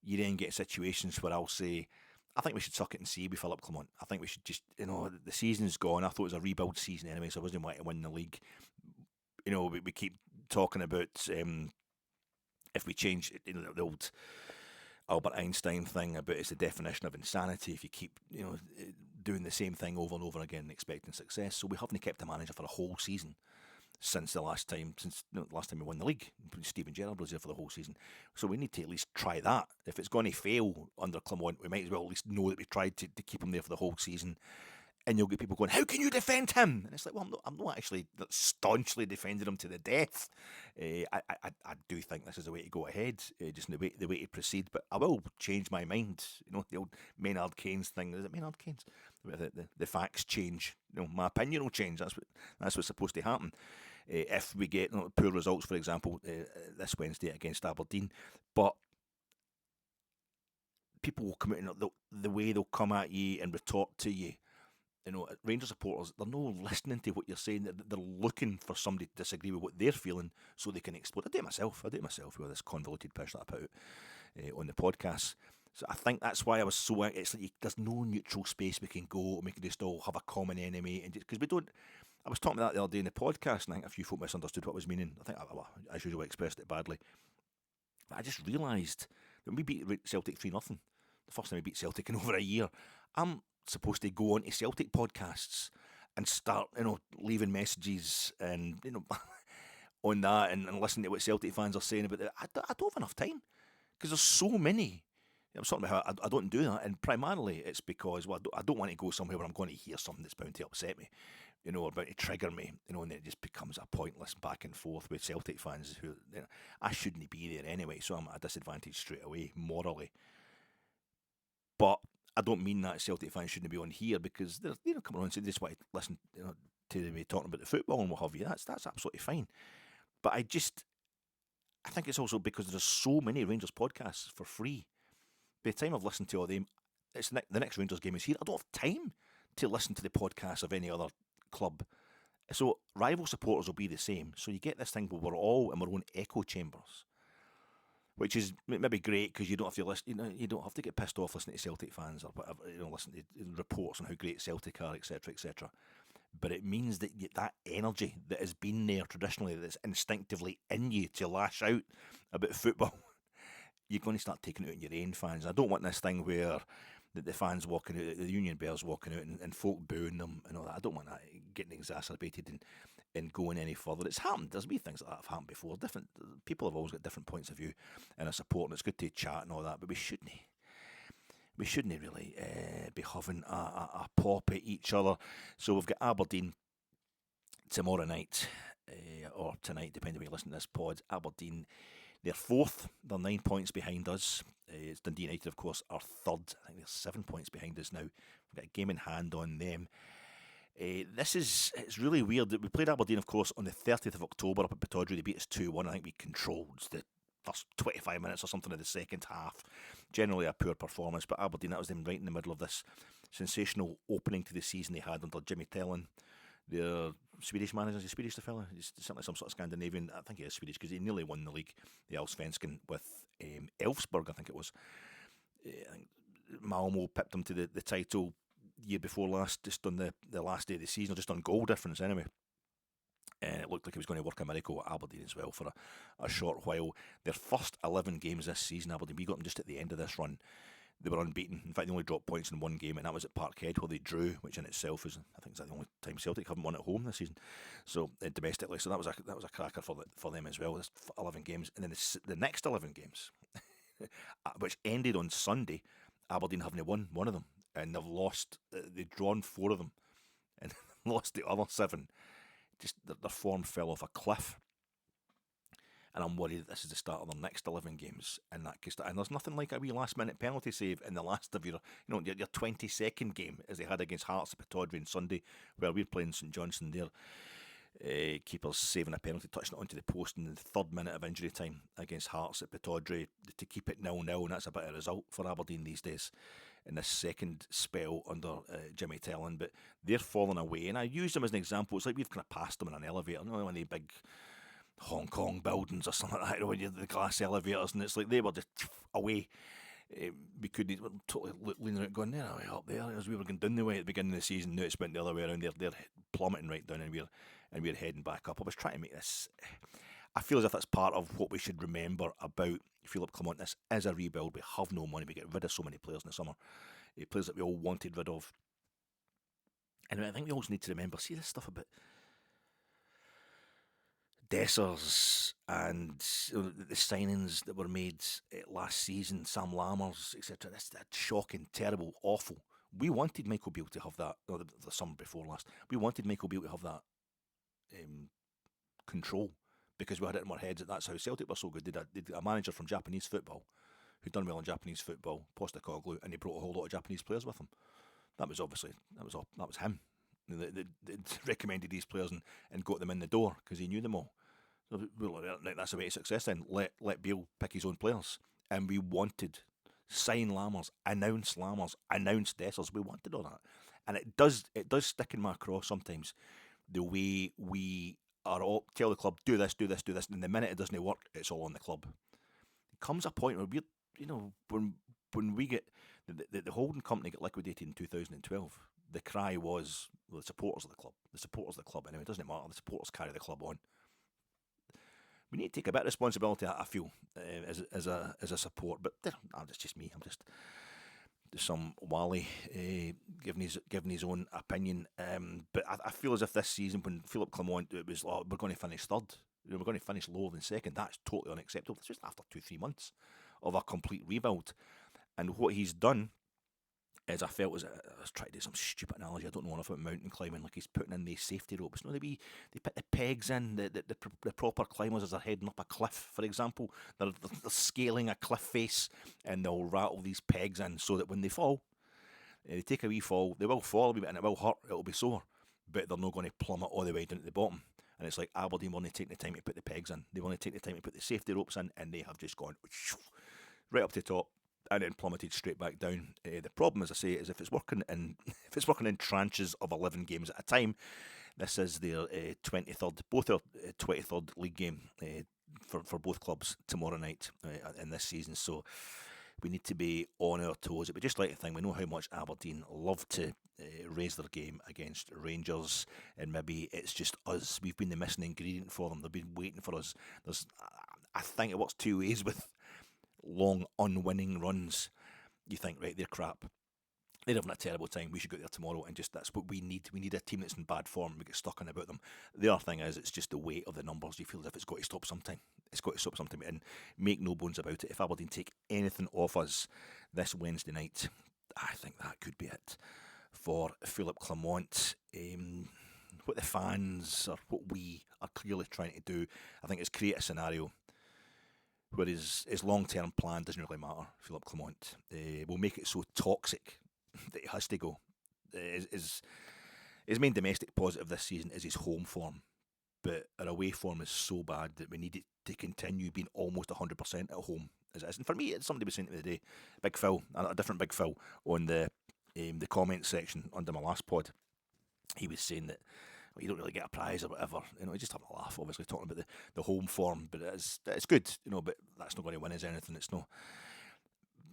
you then get situations where I'll say, I think we should suck it and see with Philip Clement. I think we should just, the season's gone. I thought it was a rebuild season anyway, so I wasn't wanting to win the league. We keep talking about if we change the old Albert Einstein thing about it's the definition of insanity if you keep doing the same thing over and over again and expecting success. So we haven't kept a manager for a whole season since the last time we won the league. Steven Gerrard was there for the whole season. So we need to at least try that. If it's going to fail under Clement, we might as well at least know that we tried to keep him there for the whole season. And you'll get people going, how can you defend him? And it's like, well, I'm not actually staunchly defending him to the death. I do think this is the way to go ahead, just the way to proceed. But I will change my mind. The old Maynard Keynes thing. Is it Maynard Keynes? The facts change. My opinion will change. That's what's supposed to happen. If we get poor results, for example, this Wednesday against Aberdeen, but people will come out and the way they'll come at you and retort to you. Rangers supporters, they're not listening to what you're saying. They're looking for somebody to disagree with what they're feeling so they can explode. I do it myself with this convoluted pish that I put out on the podcast. So I think that's why I was so... It's like there's no neutral space we can go, and we can just all have a common enemy. Because we don't... I was talking about that the other day in the podcast, and I think a few folk misunderstood what I was meaning. I think I as usual expressed it badly. But I just realised that when we beat Celtic 3-0, the first time we beat Celtic in over a year, I'm supposed to go on to Celtic podcasts and start, leaving messages and, on that and listen to what Celtic fans are saying about it. I don't have enough time because there's so many. I'm talking about how I don't do that, and primarily it's because, I don't want to go somewhere where I'm going to hear something that's bound to upset me, or bound to trigger me, and then it just becomes a pointless back and forth with Celtic fans who, I shouldn't be there anyway, so I'm at a disadvantage straight away, morally. But I don't mean that Celtic fans shouldn't be on here, because they're, coming on and saying they just want to listen, to me talking about the football and what have you. That's absolutely fine. But I think it's also because there's so many Rangers podcasts for free. By the time I've listened to all them, it's the next Rangers game is here. I don't have time to listen to the podcasts of any other club. So rival supporters will be the same. So you get this thing where we're all in our own echo chambers, which is maybe great because you don't have to listen. You don't have to get pissed off listening to Celtic fans or whatever. Listen to reports on how great Celtic are, etc., etc. But it means that that energy that has been there traditionally, that's instinctively in you to lash out about football, you're going to start taking it out on your own fans. I don't want this thing where the fans walking out, the Union Bears walking out, and folk booing them and all that. I don't want that getting exacerbated and going any further. It's happened. There's been things like that have happened before. Different people have always got different points of view and a support, and it's good to chat and all that. But we shouldn't really be having a pop at each other. So we've got Aberdeen tomorrow night, or tonight, depending on when you listen to this pod. Aberdeen, they're fourth. They're 9 points behind us. It's Dundee United, of course, are third. I think they're 7 points behind us now. We've got a game in hand on them. It's really weird that we played Aberdeen, of course, on the 30th of October up at Pittodrie. They beat us 2-1. I think we controlled the first 25 minutes or something of the second half. Generally a poor performance, but Aberdeen, that was them right in the middle of this sensational opening to the season they had under Jimmy Tellin. Their Swedish manager, is he Swedish, the fella? He's certainly some sort of Scandinavian. I think he is Swedish because he nearly won the league, the Allsvenskan, with Elfsborg, I think it was. I think Malmo pipped them to the title year before last, just on the last day of the season, or just on goal difference anyway. And it looked like he was going to work a miracle at Aberdeen as well for a short while. Their first 11 games this season, Aberdeen, we got them just at the end of this run. They were unbeaten. In fact, they only dropped points in one game, and that was at Parkhead, where they drew, which in itself is, I think, is the only time Celtic haven't won at home this season. So domestically, so that was a cracker for them as well. This 11 games, and then the next 11 games, which ended on Sunday, Aberdeen having won one of them, and they've lost. They've drawn 4 of them, and lost the other 7. Just their form fell off a cliff. And I'm worried that this is the start of their next 11 games in that case. And there's nothing like a wee last-minute penalty save in the last of your 22nd game, as they had against Hearts at Pittodrie on Sunday, where we're playing St Johnstone there. Keepers saving a penalty, touching it onto the post in the 3rd minute of injury time against Hearts at Pittodrie to keep it 0-0, and that's a bit of a result for Aberdeen these days in this second spell under Jimmy Tellin. But they're falling away, and I use them as an example. It's like we've kind of passed them in an elevator, one of the big Hong Kong buildings or something like that, when you're the glass elevators, and it's like they were just away. We couldn't, we're totally leaning out going, there, way up there, as we were going down the way at the beginning of the season. Now it's went the other way around. They're plummeting right down, and we're heading back up. I was trying to make this. I feel as if that's part of what we should remember about Philip Clement. This is a rebuild. We have no money. We get rid of so many players in the summer, players that we all wanted rid of. And I think we also need to remember, see this stuff about Dessers and the signings that were made last season, Sam Lammers, etc. That's shocking, terrible, awful. We wanted Michael Beale to have that, or the summer before last. We wanted Michael Beale to have that control, because we had it in our heads that that's how Celtic were so good. They had a manager from Japanese football who'd done well in Japanese football, Postecoglou, and he brought a whole lot of Japanese players with him. That was him. They recommended these players and got them in the door because he knew them all. So that's a way to success then. Let Beale pick his own players. And we wanted sign Lammers, announce Dessers. We wanted all that. And it does stick in my craw sometimes, the way we are all tell the club, do this, and the minute it doesn't work, it's all on the club. It comes a point where when we get the holding company get liquidated in 2012, the cry was, well, the supporters of the club. Anyway, it doesn't matter. The supporters carry the club on. We need to take a bit of responsibility, I feel, as a support. But that's just me. I'm just some Wally giving his own opinion. But I feel as if this season, when Philip Clement, it was, we're going to finish third. We're going to finish lower than second. That's totally unacceptable. It's just after 2-3 months of a complete rebuild. And what he's done, as I felt, was I was trying to do some stupid analogy. I don't know enough about mountain climbing. Like he's putting in these safety ropes. They put the pegs in. The proper climbers, as they're heading up a cliff, for example, they're scaling a cliff face, and they'll rattle these pegs in so that when they fall, They take a wee fall, they will fall a wee bit and it will hurt, it'll be sore, but they're not going to plummet all the way down to the bottom. And it's like Aberdeen won't take the time to put the pegs in. They want to take the time to put the safety ropes in, and they have just gone right up to the top and then plummeted straight back down. The problem, as I say, is if it's working in tranches of 11 games at a time. This is their 23rd, both their 23rd league game for both clubs tomorrow night in this season. So we need to be on our toes. But just like the thing, we know how much Aberdeen love to raise their game against Rangers, and maybe it's just us. We've been the missing ingredient for them. They've been waiting for us. I think it works two ways with long unwinning runs. You think, right, they're crap. They're having a terrible time. We should go there tomorrow, and just that's what we need. We need a team that's in bad form. We get stuck on about them. The other thing is, it's just the weight of the numbers. You feel as if it's got to stop sometime. It's got to stop sometime, and make no bones about it. If Aberdeen take anything off us this Wednesday night, I think that could be it for Philip Clement. What the fans or what we are clearly trying to do, I think, is create a scenario where his long-term plan doesn't really matter. Philip Clement will make it so toxic that he has to go. His main domestic positive this season is his home form, but our away form is so bad that we need it to continue being almost 100% at home as it is. And for me, it's somebody was saying to me today, Big Phil, a different Big Phil, on the comment section under my last pod. He was saying that you don't really get a prize or whatever. He just having a laugh, obviously, talking about the home form, but it's good, but that's not going to win us anything. It's no.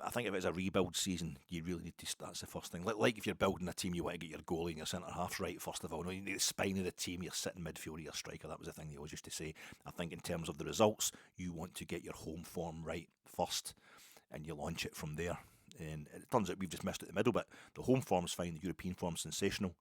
I think if it's a rebuild season, you really need to. That's the first thing. Like if you're building a team, you want to get your goalie and your centre halves right first of all. You need the spine of the team, your sitting midfielder, your striker. That was the thing they always used to say. I think in terms of the results, you want to get your home form right first, and you launch it from there. And it turns out we've just missed it the middle bit. The home form's fine. The European form's sensational.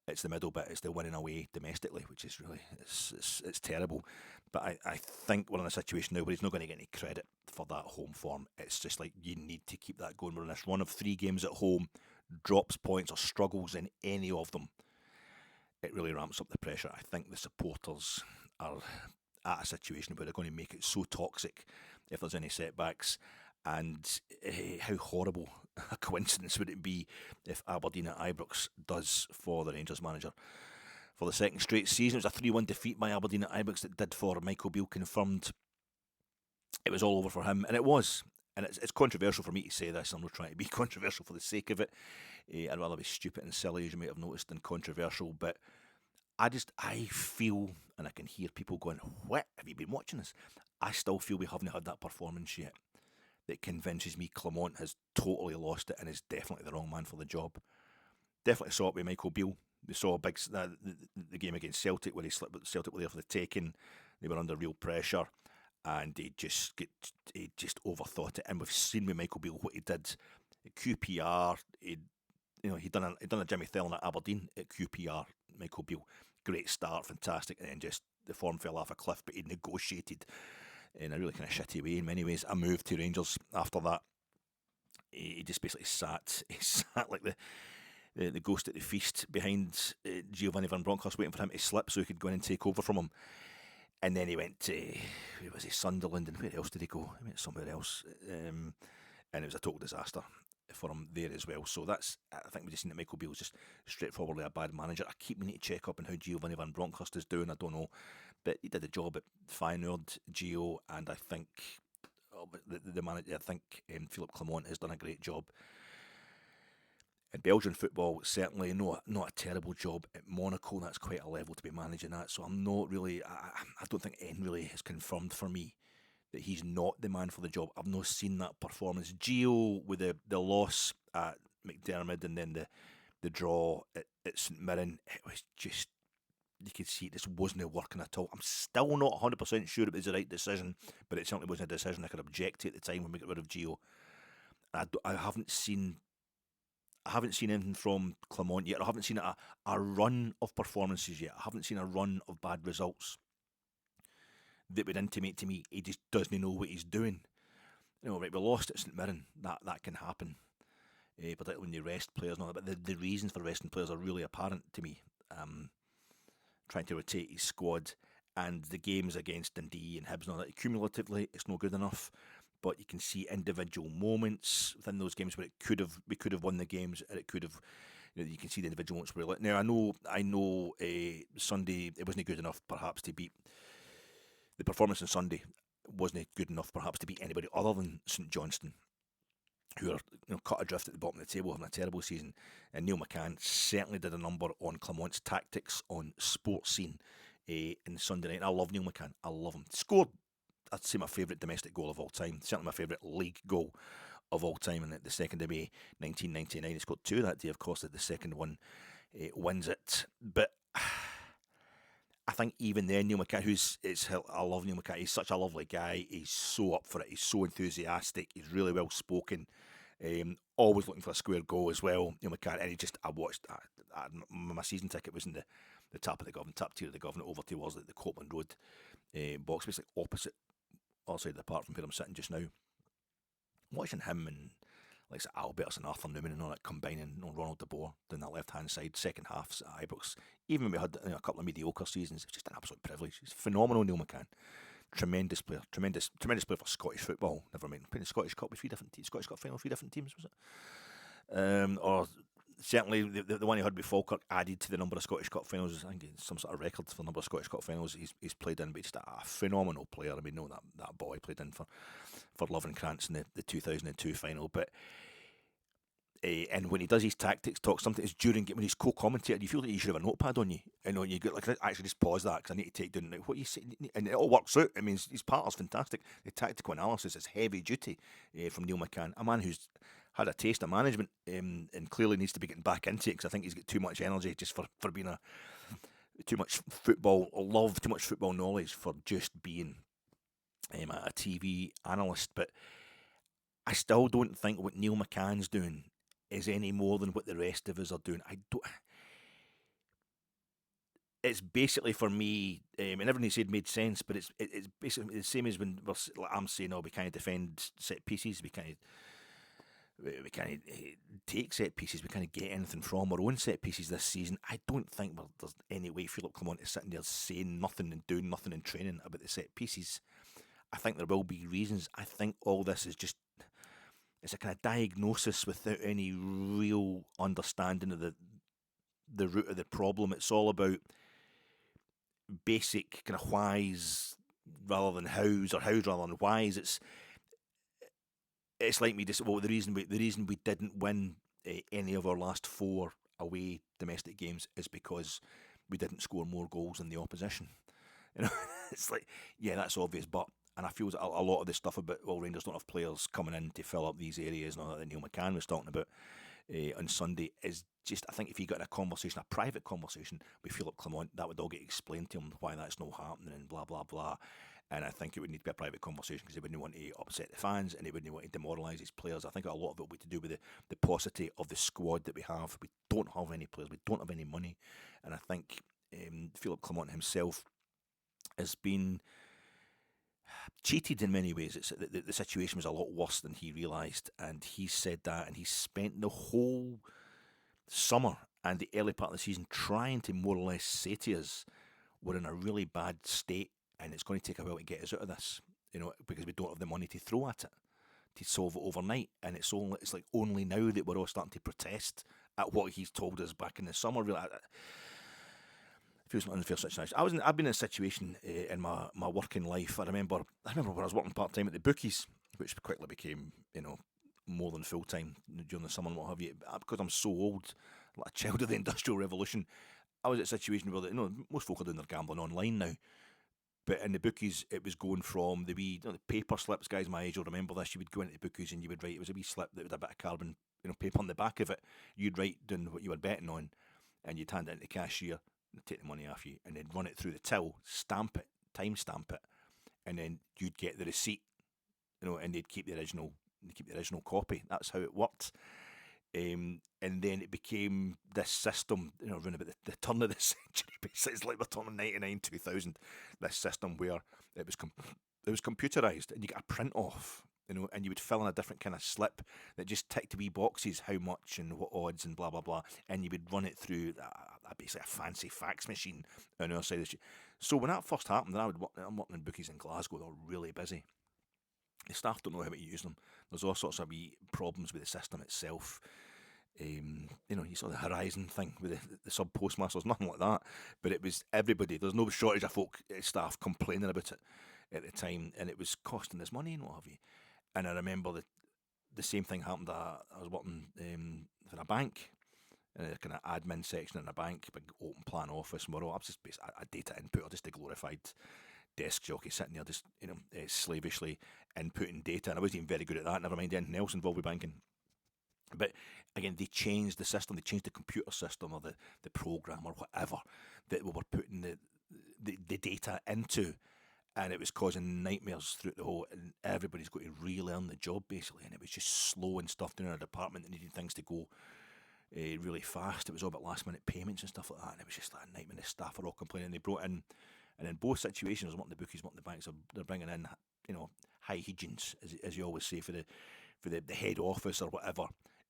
It's the middle bit. It's the winning away domestically, which is really it's terrible. But I think we're in a situation now where he's not going to get any credit for that home form. It's just like you need to keep that going. We're in this run of 3 games at home, drops points or struggles in any of them. It really ramps up the pressure. I think the supporters are at a situation where they're going to make it so toxic if there's any setbacks. And how horrible a coincidence would it be if Aberdeen at Ibrox does for the Rangers manager for the second straight season. It was a 3-1 defeat by Aberdeen at Ibrox that did for Michael Beale confirmed it was all over for him, and it was. And it's controversial for me to say this. I'm not trying to be controversial for the sake of it. I'd rather be stupid and silly, as you might have noticed, than controversial. But I feel, and I can hear people going, "What? Have you been watching this?" I still feel we haven't had that performance yet that convinces me Clement has totally lost it and is definitely the wrong man for the job. Definitely saw it with Michael Beale. We saw the game against Celtic where Celtic were there for the taking. They were under real pressure, and he just overthought it. And we've seen with Michael Beale what he did at QPR. He'd done a Jimmy Thellen at Aberdeen at QPR. Michael Beale, great start, fantastic, and then just the form fell off a cliff. But he negotiated in a really kind of shitty way in many ways a move to Rangers after that. He just basically sat like the ghost at the feast behind Giovanni Van Bronckhorst, waiting for him to slip so he could go in and take over from him. And then he went to, where was he, Sunderland, and where else did he go? He went somewhere else, and it was a total disaster for him there as well. So I think we just seen that Michael Beale was just straightforwardly a bad manager. I keep meaning to check up on how Giovanni Van Bronckhorst is doing. I don't know, but he did the job at Feyenoord, Gio, and I think the manager, Philip Clement has done a great job. In Belgian football, certainly not a terrible job. At Monaco, that's quite a level to be managing at. So I'm not really, I don't think anything really has confirmed for me that he's not the man for the job. I've not seen that performance. Gio with the loss at McDermott and then the draw at St Mirren, it was just, you could see it just wasn't working at all. I'm still not 100% sure it was the right decision, but it certainly wasn't a decision I could object to at the time when we got rid of Gio. I haven't seen anything from Clement yet. I haven't seen a run of performances yet. I haven't seen a run of bad results that would intimate to me he just doesn't know what he's doing. Right, we lost at St Mirren. That can happen, particularly when you rest players and all that. But the reasons for resting players are really apparent to me. Trying to rotate his squad, and the games against Dundee and Hibs and all that, cumulatively, it's not good enough. but you can see individual moments within those games where we could have won the games, and it could have. You can see the individual moments where. Now I know. Sunday it wasn't good enough, perhaps, to beat the performance on Sunday. Wasn't good enough, perhaps, to beat anybody other than St Johnstone, who are cut adrift at the bottom of the table, having a terrible season. And Neil McCann certainly did a number on Clermont's tactics on sports scene in Sunday night. And I love Neil McCann. I love him. Scored, I'd say, my favourite domestic goal of all time. Certainly my favourite league goal of all time. And the 2nd of May, 1999. He scored 2 that day, of course. The second one wins it. But I think even then, Neil McCann, I love Neil McCann. He's such a lovely guy. He's so up for it. He's so enthusiastic. He's really well spoken. Always looking for a square goal as well. Neil McCann. And I watched my season ticket was in the top tier of the Government, over towards the Copeland Road box, basically opposite, other side of the park from where I'm sitting just now. Watching him and like Alberts and Arthur Newman and all that combining, Ronald de Boer down that left hand side, second half at Ibrox. Even when we had a couple of mediocre seasons, it was just an absolute privilege. He's phenomenal, Neil McCann. Tremendous player, tremendous player for Scottish football. Never mind playing the Scottish Cup with 3 different teams, Scottish Cup final, 3 different teams, was it? Or certainly the one he had with Falkirk added to the number of Scottish Cup finals. I think it's some sort of record for the number of Scottish Cup finals he's played in. But just a phenomenal player. I mean, that boy played in for Lovencrantz in the 2002 final, but. And when he does his tactics talk, sometimes during when he's co-commentator, you feel that you should have a notepad on you. You get like, actually just pause that because I need to take down what you say, and it all works out. I mean, his part is fantastic. The tactical analysis is heavy duty from Neil McCann, a man who's had a taste of management and clearly needs to be getting back into it because I think he's got too much energy just for being too much football love, too much football knowledge for just being a TV analyst. But I still don't think what Neil McCann's doing is any more than what the rest of us are doing. I don't. It's basically for me, and everything he said made sense. But it's basically the same as when I'm saying, we kind of defend set pieces. We kind of take set pieces. We kind of get anything from our own set pieces this season. I don't think there's any way Philip Clement is sitting there saying nothing and doing nothing in training about the set pieces. I think there will be reasons. I think all this is just. It's a kind of diagnosis without any real understanding of the root of the problem. It's all about basic kind of whys rather than hows, or hows rather than whys. It's like me just the reason we didn't win any of our last 4 away domestic games is because we didn't score more goals than the opposition. It's like, yeah, that's obvious, but. And I feel that a lot of the stuff about, Rangers don't have players coming in to fill up these areas and all that Neil McCann was talking about on Sunday is just, I think if you got in a conversation, a private conversation with Philip Clement, that would all get explained to him why that's not happening and blah, blah, blah. And I think it would need to be a private conversation because he wouldn't want to upset the fans and he wouldn't want to demoralise his players. I think a lot of it would be to do with the paucity of the squad that we have. We don't have any players. We don't have any money. And I think Philip Clement himself has been cheated in many ways. The situation was a lot worse than he realised, and he said that, and he spent the whole summer and the early part of the season trying to more or less say to us, we're in a really bad state and it's going to take a while to get us out of this, because we don't have the money to throw at it, to solve it overnight. And it's like only now that we're all starting to protest at what he's told us back in the summer. Really, feels an unfair situation. I've been in a situation in my working life. I remember when I was working part time at the bookies, which quickly became more than full time during the summer and what have you. Because I'm so old, like a child of the Industrial Revolution, I was at a situation where most folk are doing their gambling online now. But in the bookies, it was going from the wee the paper slips. Guys my age will remember this. You would go into the bookies and you would write. It was a wee slip that had a bit of carbon paper on the back of it. You'd write down what you were betting on, and you'd hand it to the cashier. Take the money off you and then run it through the till, stamp it, time stamp it, and then you'd get the receipt, and they'd keep the original copy. That's how it worked. And then it became this system, around about the turn of the century. Basically, it's like the turn of 99, 2000. This system where it was computerised, and you get a print off. And you would fill in a different kind of slip that just ticked wee boxes, how much and what odds and blah, blah, blah. And you would run it through basically a fancy fax machine on the other side of the street. So when that first happened, I'm working in bookies in Glasgow, they're really busy. The staff don't know how to use them. There's all sorts of wee problems with the system itself. You saw the Horizon thing with the sub postmasters, nothing like that. But it was everybody. There's no shortage of folk, staff complaining about it at the time, and it was costing us money and what have you. And I remember the same thing happened. I was working for a bank, in a kind of admin section in a bank, big open plan office. And I was just basically a data inputter, just a glorified desk jockey sitting there, just slavishly inputting data. And I wasn't even very good at that. Never mind anything else involved with banking. But again, they changed the system. They changed the computer system or the program or whatever that we were putting the data into, and it was causing nightmares throughout the whole. And everybody's got to relearn the job basically, and it was just slowing stuff down in a department that needed things to go really fast. It was all about last minute payments and stuff like that, and it was just like a nightmare. The staff were all complaining. They brought in, and in both situations, wanting the bookies, wanting the banks, they're bringing in, high Higgins, as you always say, for the head office or whatever.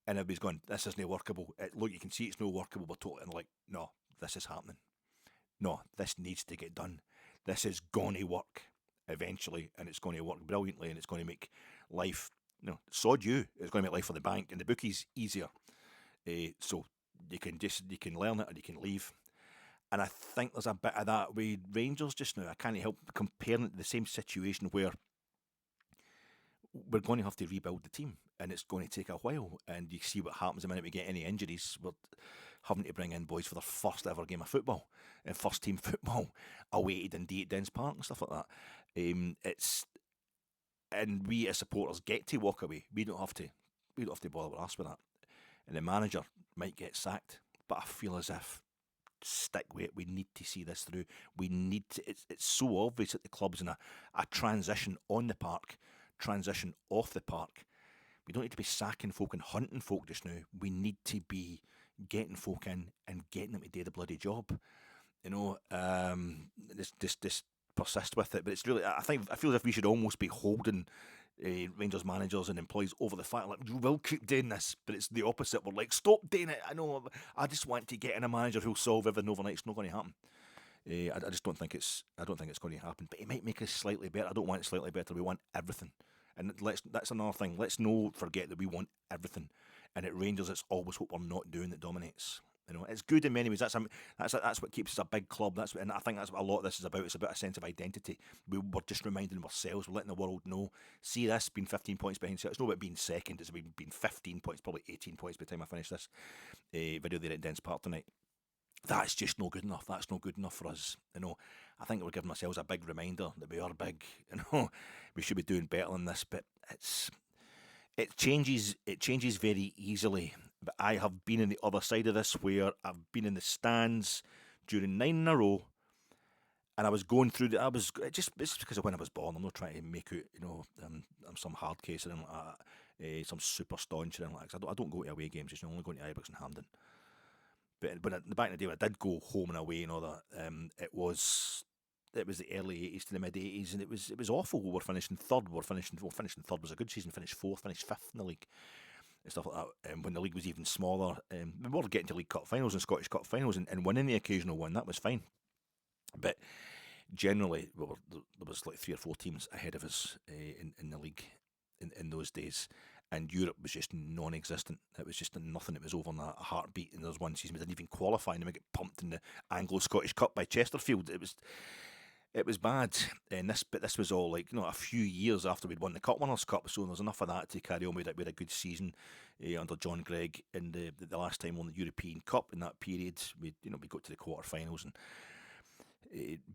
And everybody's going, this isn't workable. Look, you can see it's not workable, but totally. And like, no, this is happening. No, this needs to get done. This is going to work eventually, and it's going to work brilliantly, and it's going to make life, sod you. It's going to make life for the bank and the bookies easier. So you can learn it or you can leave. And I think there's a bit of that with Rangers just now. I can't help comparing it to the same situation where we're going to have to rebuild the team, and it's going to take a while. And you see what happens the minute we get any injuries. We're having to bring in boys for their first ever game of football, and first team football, away to Dundee at Dens Park and stuff like that. And we as supporters get to walk away. We don't have to bother with us with that. And the manager might get sacked, but I feel as if stick with it. We need to see this through. We need to. It's so obvious that the club's in a transition on the park, transition off the park. We don't need to be sacking folk and hunting folk just now. We need to be getting folk in and getting them to do the bloody job. Just persist with it. But it's really, I feel as if we should almost be holding Rangers managers and employees over the fact, like, you will keep doing this, but it's the opposite. We're like, stop doing it. I know. I just want to get in a manager who'll solve everything overnight. It's not going to happen. I just don't think it's. I don't think it's going to happen. But it might make us slightly better. I don't want it slightly better. We want everything. And that's another thing. Let's not forget that we want everything. And at Rangers, it's always what we're not doing that dominates. It's good in many ways. That's what keeps us a big club. And I think that's what a lot of this is about. It's about a sense of identity. We're just reminding ourselves. We're letting the world know. See this, being 15 points behind. It's not about being second. It's about being 15 points, probably 18 points by the time I finish this video there at Dens Park tonight. That's just not good enough. That's not good enough for us. I think we're giving ourselves a big reminder that we are big. We should be doing better than this. But it changes very easily. But I have been on the other side of this, where I've been in the stands during 9 in a row, and I was going through it's because of when I was born. I'm not trying to make out, I'm some hard case or anything like that, some super staunch or anything like that. I don't go to away games. I'm only going to Ibrox and Hampden. But in the back in the day, when I did go home and away and all that, it was the early 80s to the mid 80s, and it was awful. We were finishing third. Finishing third was a good season. Finished fourth, finished fifth in the league, and stuff like that. When the league was even smaller, we were getting to League Cup finals and Scottish Cup finals, and winning the occasional one. That was fine. But generally, there was like 3 or 4 teams ahead of us in the league in those days. And Europe was just non-existent. It was just nothing. It was over in a heartbeat. And there was one season we didn't even qualify, and we get pumped in the Anglo-Scottish Cup by Chesterfield. It was bad. And this was all like a few years after we'd won the Cup Winners' Cup. So there's enough of that to carry on. We had a good season under John Gregg, and the last time we won the European Cup in that period, we got to the quarterfinals and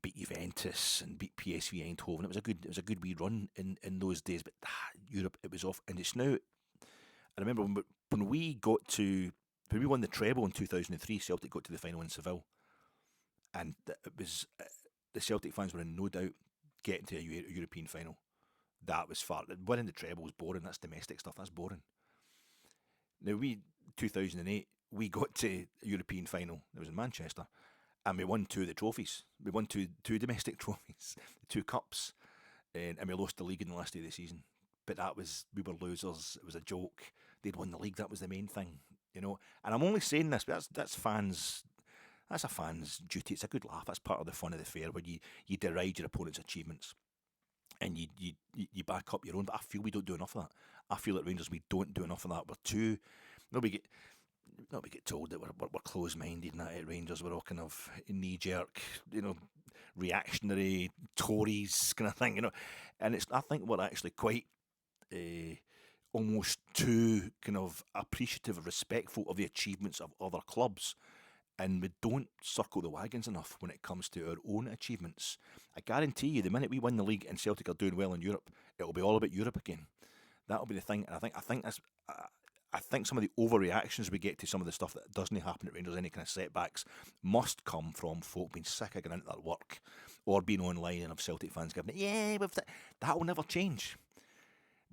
beat Juventus and beat PSV Eindhoven. It was a good wee run in those days. But Europe, it was off, and it's now. I remember when we won the treble in 2003. Celtic got to the final in Seville, and it was the Celtic fans were in no doubt getting to a European final. That was far. Winning the treble was boring. That's domestic stuff. That's boring. Now 2008, we got to a European final. It was in Manchester. And we won 2 of the trophies. We won two domestic trophies, 2 cups, and we lost the league in the last day of the season. But we were losers. It was a joke. They'd won the league. That was the main thing, And I'm only saying this, but that's fans. That's a fan's duty. It's a good laugh. That's part of the fun of the fair, when you deride your opponent's achievements. and you back up your own. But I feel we don't do enough of that. I feel at Rangers we don't do enough of that. We're too. Nobody get told that we're close-minded and that at Rangers. We're all kind of knee-jerk, reactionary Tories kind of thing, And I think we're actually quite almost too kind of appreciative and respectful of the achievements of other clubs. And we don't circle the wagons enough when it comes to our own achievements. I guarantee you, the minute we win the league and Celtic are doing well in Europe, it'll be all about Europe again. That'll be the thing. And I think some of the overreactions we get to some of the stuff that doesn't happen at Rangers, any kind of setbacks, must come from folk being sick of getting into that work or being online and of Celtic fans giving it, that will never change.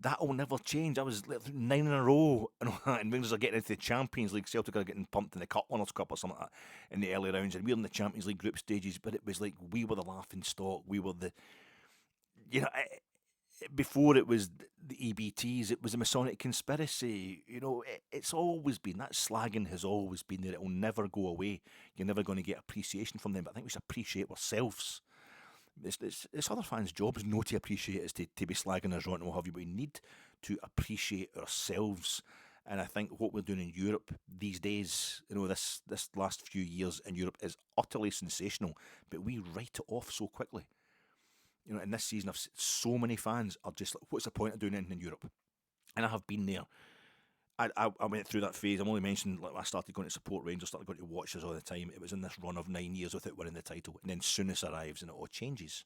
That will never change. I was 9 in a row, and Rangers are getting into the Champions League. Celtic are getting pumped in the Cup Winners' Cup or something like that in the early rounds, and we're in the Champions League group stages. But it was like we were the laughing stock. We were the, before it was the EBTs, it was a Masonic conspiracy. It's always been that slagging has always been there. It will never go away. You're never going to get appreciation from them. But I think we should appreciate ourselves. It's other fans' jobs not to appreciate us, to be slagging us right and what have you, but we need to appreciate ourselves. And I think what we're doing in Europe these days, this last few years in Europe is utterly sensational, but we write it off so quickly. In this season, so many fans are just like, what's the point of doing anything in Europe? And I have been there. I went through that phase. I'm only mentioning, I started going to support Rangers, started going to watch us all the time. It was in this run of 9 years without winning the title. And then Souness arrives and it all changes.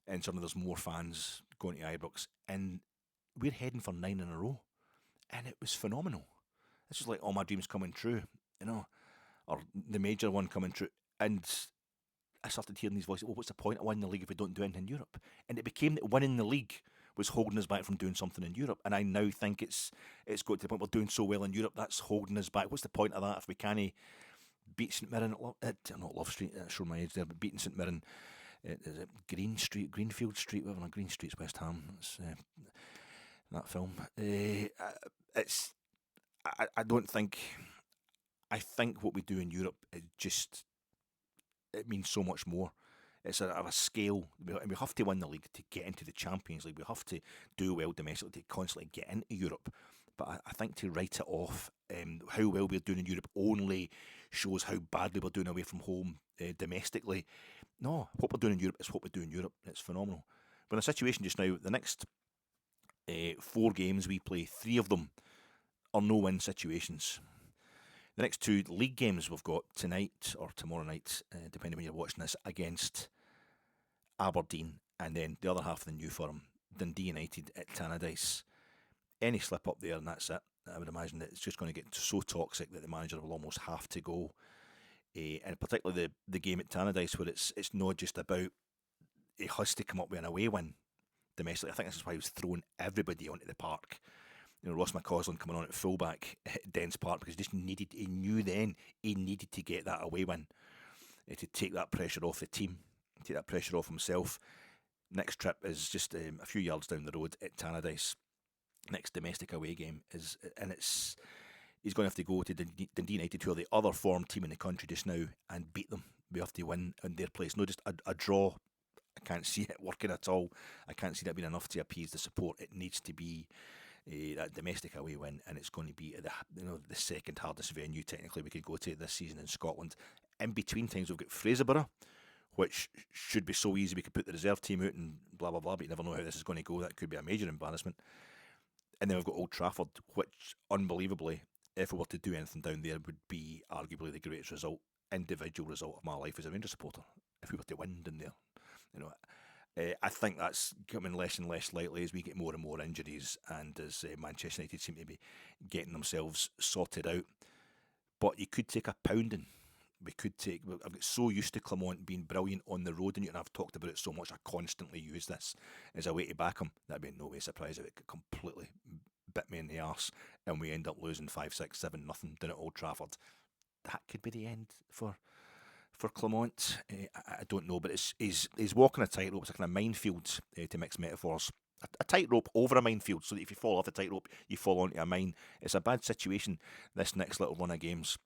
And suddenly there's more fans going to Ibrox. And we're heading for 9 in a row. And it was phenomenal. This was like all my dreams coming true, or the major one coming true. And I started hearing these voices, well, what's the point of winning the league if we don't do anything in Europe? And it became that winning the league was holding us back from doing something in Europe. And I now think it's got to the point we're doing so well in Europe, that's holding us back. What's the point of that if we can't beat St Mirren not Love Street, show my age there, but beating St Mirren, is it Greenfield Street, whatever, Green Street's West Ham, it's that film. I think what we do in Europe, it means so much more. It's of a scale, and we have to win the league to get into the Champions League. We have to do well domestically to constantly get into Europe. But I think to write it off, how well we're doing in Europe only shows how badly we're doing away from home domestically. No, what we're doing in Europe is what we do in Europe. It's phenomenal. We're in a situation just now, the next 4 games we play, 3 of them are no-win situations. The next 2 league games we've got tonight or tomorrow night, depending when you're watching this, against Aberdeen, and then the other half of the new firm, Dundee United at Tannadice. Any slip up there and that's it. I would imagine that it's just going to get so toxic that the manager will almost have to go. And particularly the game at Tannadice, where it's not just about he has to come up with an away win domestically. I think this is why he was throwing everybody onto the park. Ross McCausland coming on at fullback at Dens Park because he knew then he needed to get that away win to take that pressure off the team, take that pressure off himself. Next trip is just a few yards down the road at Tannadice. Next domestic away game he's going to have to go to Dundee United, who are the other form team in the country just now, and beat them. We have to win in their place. Not just a draw. I can't see it working at all. I can't see that being enough to appease the support. It needs to be that domestic away win, and it's going to be the second hardest venue technically we could go to this season in Scotland. In between times we've got Fraserburgh, which should be so easy we could put the reserve team out and blah blah blah, but you never know how this is going to go. That could be a major embarrassment. And then we've got Old Trafford, which unbelievably, if we were to do anything down there, would be arguably the greatest individual result of my life as a Rangers supporter if we were to win down there. I think that's becoming less and less likely as we get more and more injuries and as Manchester United seem to be getting themselves sorted out. But you could take a pounding. I've got so used to Clement being brilliant on the road, and I've talked about it so much, I constantly use this as a way to back him. That'd be no way surprised if it completely bit me in the arse and we end up losing 5-6-7-0 down at Old Trafford. That could be the end for Clement. I don't know, but he's walking a tightrope. It's like a minefield, to mix metaphors. A tightrope over a minefield, so that if you fall off the tightrope, you fall onto a mine. It's a bad situation, this next little run of games.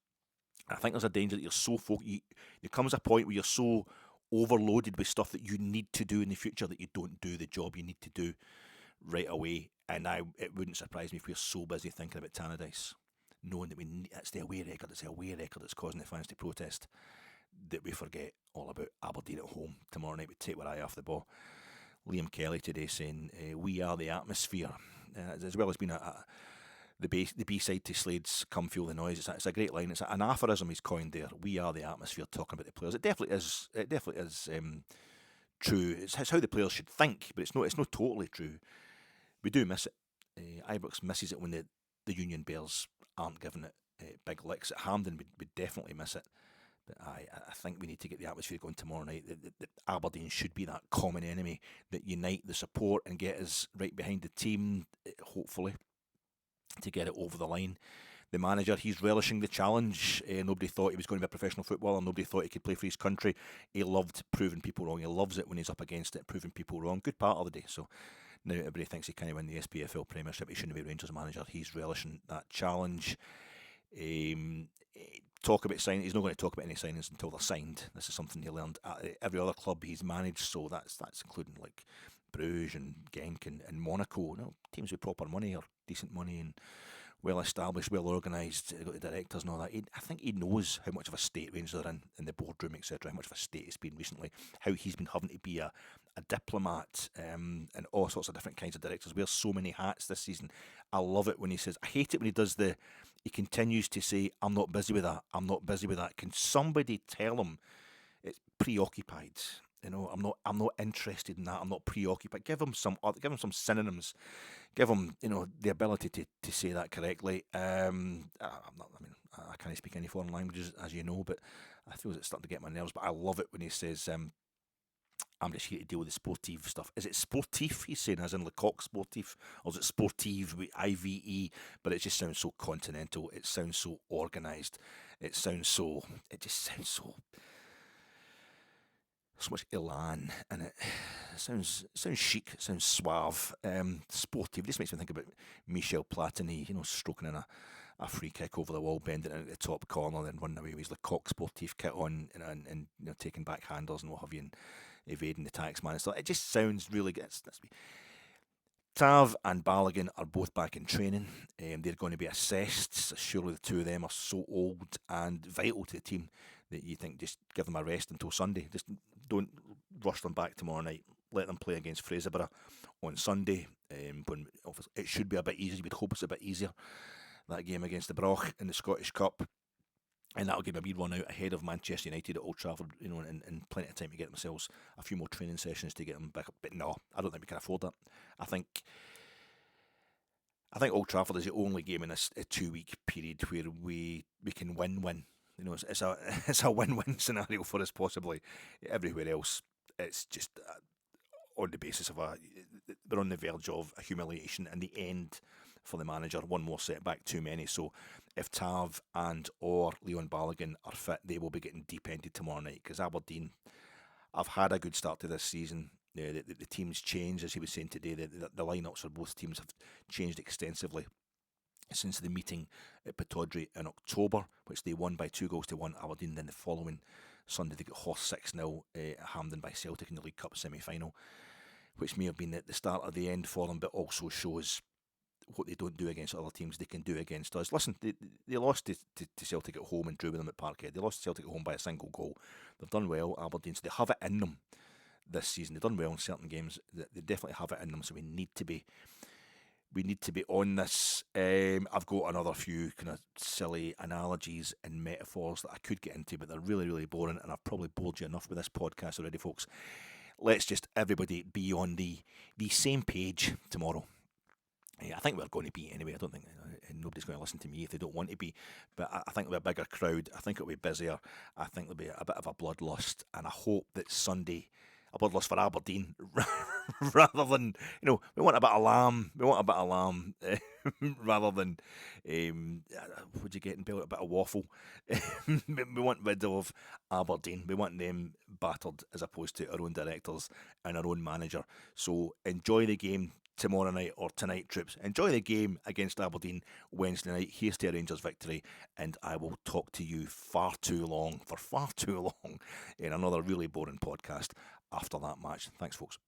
I think there's a danger that you're so focused. There comes a point where you're so overloaded with stuff that you need to do in the future that you don't do the job you need to do right away. And it wouldn't surprise me if we're so busy thinking about Tannadice, knowing that it's the away record that's causing the fans to protest, that we forget all about Aberdeen at home tomorrow night. We take our eye off the ball. Liam Kelly today saying, we are the atmosphere, as well as being the B-side to Slade's Come Feel the Noise. It's a great line. It's an aphorism he's coined there. We are the atmosphere, talking about the players. It definitely is true. It's how the players should think, but it's not totally true. We do miss it. Ibrox misses it when the Union Bears aren't giving it big licks. At Hampden, we definitely miss it. But I think we need to get the atmosphere going tomorrow night. That Aberdeen should be that common enemy that unite the support and get us right behind the team, hopefully, to get it over the line. The manager, he's relishing the challenge. Nobody thought he was going to be a professional footballer. Nobody thought he could play for his country. He loved proving people wrong. He loves it when he's up against it, proving people wrong. Good part of the day. So now everybody thinks he can't win the SPFL Premiership. He shouldn't be Rangers manager. He's relishing that challenge. Talk about signing. He's not going to talk about any signings until they're signed. This is something he learned at every other club he's managed. So that's including like Bruges and Genk and Monaco. Teams with proper money or decent money and well established, well organised. Got the directors and all that. I think he knows how much of a state Rangers are in the boardroom, etc. How much of a state it's been recently. How he's been having to be a diplomat and all sorts of different kinds of directors. Wears so many hats this season. I love it when he says. I hate it when he does he continues to say, "I'm not busy with that. I'm not busy with that." Can somebody tell him it's preoccupied? I'm not interested in that. I'm not preoccupied. Give him some synonyms. Give him, the ability to say that correctly. I can't speak any foreign languages, as you know, but I feel it's starting to get my nerves. But I love it when he says, I'm just here to deal with the sportive stuff. Is it sportif, he's saying, as in Lecoq sportif? Or is it sportive with IVE? But it just sounds so continental. It sounds so organised. It just sounds so much elan in it. It sounds chic. It sounds suave. Sportive. This makes me think about Michel Platini, stroking in a free kick over the wall, bending it at the top corner, then running away with his Lecoq sportif kit on, and taking back handers and what have you, and evading the taxman. So it just sounds really good. Tav and Balogun are both back in training. They're going to be assessed. So surely the two of them are so old and vital to the team that you think just give them a rest until Sunday. Just don't rush them back tomorrow night. Let them play against Fraserburgh on Sunday. When it should be a bit easier. We'd hope it's a bit easier. That game against the Broch in the Scottish Cup. And that'll give a wee run out ahead of Manchester United at Old Trafford, and plenty of time to get themselves a few more training sessions to get them back up. But no, I don't think we can afford that. I think Old Trafford is the only game in a 2-week period where we can win-win. It's a win-win scenario for us possibly. Everywhere else, it's just on the basis of we're on the verge of a humiliation and the end for the manager. One more setback too many. So if Tav and or Leon Balogun are fit, they will be getting deep-ended tomorrow night, because Aberdeen have had a good start to this season. The team's changed, as he was saying today. The lineups for both teams have changed extensively since the meeting at Pittodrie in October, which they won by 2-1. Aberdeen. Then the following Sunday they got horsed 6-0 at Hampden by Celtic in the League Cup semi-final, which may have been at the start of the end for them, but also shows what they don't do against other teams they can do against us. Listen, they lost to Celtic at home and drew with them at Parkhead. They lost to Celtic at home by a single goal. They've done well, Aberdeen, so they have it in them this season. They've done well in certain games. They definitely have it in them, so we need to be on this. I've got another few kind of silly analogies and metaphors that I could get into, but they're really, really boring, and I've probably bored you enough with this podcast already, folks. Let's just everybody be on the same page tomorrow. I think we're going to be anyway. I don't think nobody's going to listen to me if they don't want to be, but I think there'll be a bigger crowd. I think it'll be busier. I think there'll be a bit of a bloodlust, and I hope that Sunday, a bloodlust for Aberdeen, rather than, we want a bit of lamb. We want a bit of lamb rather than, would you get in Bell, a bit of waffle? We want rid of Aberdeen. We want them battered as opposed to our own directors and our own manager. So enjoy the game tomorrow night or tonight, troops. Enjoy the game against Aberdeen Wednesday night. Here's to a Rangers victory, and I will talk to you for far too long, in another really boring podcast after that match. Thanks, folks.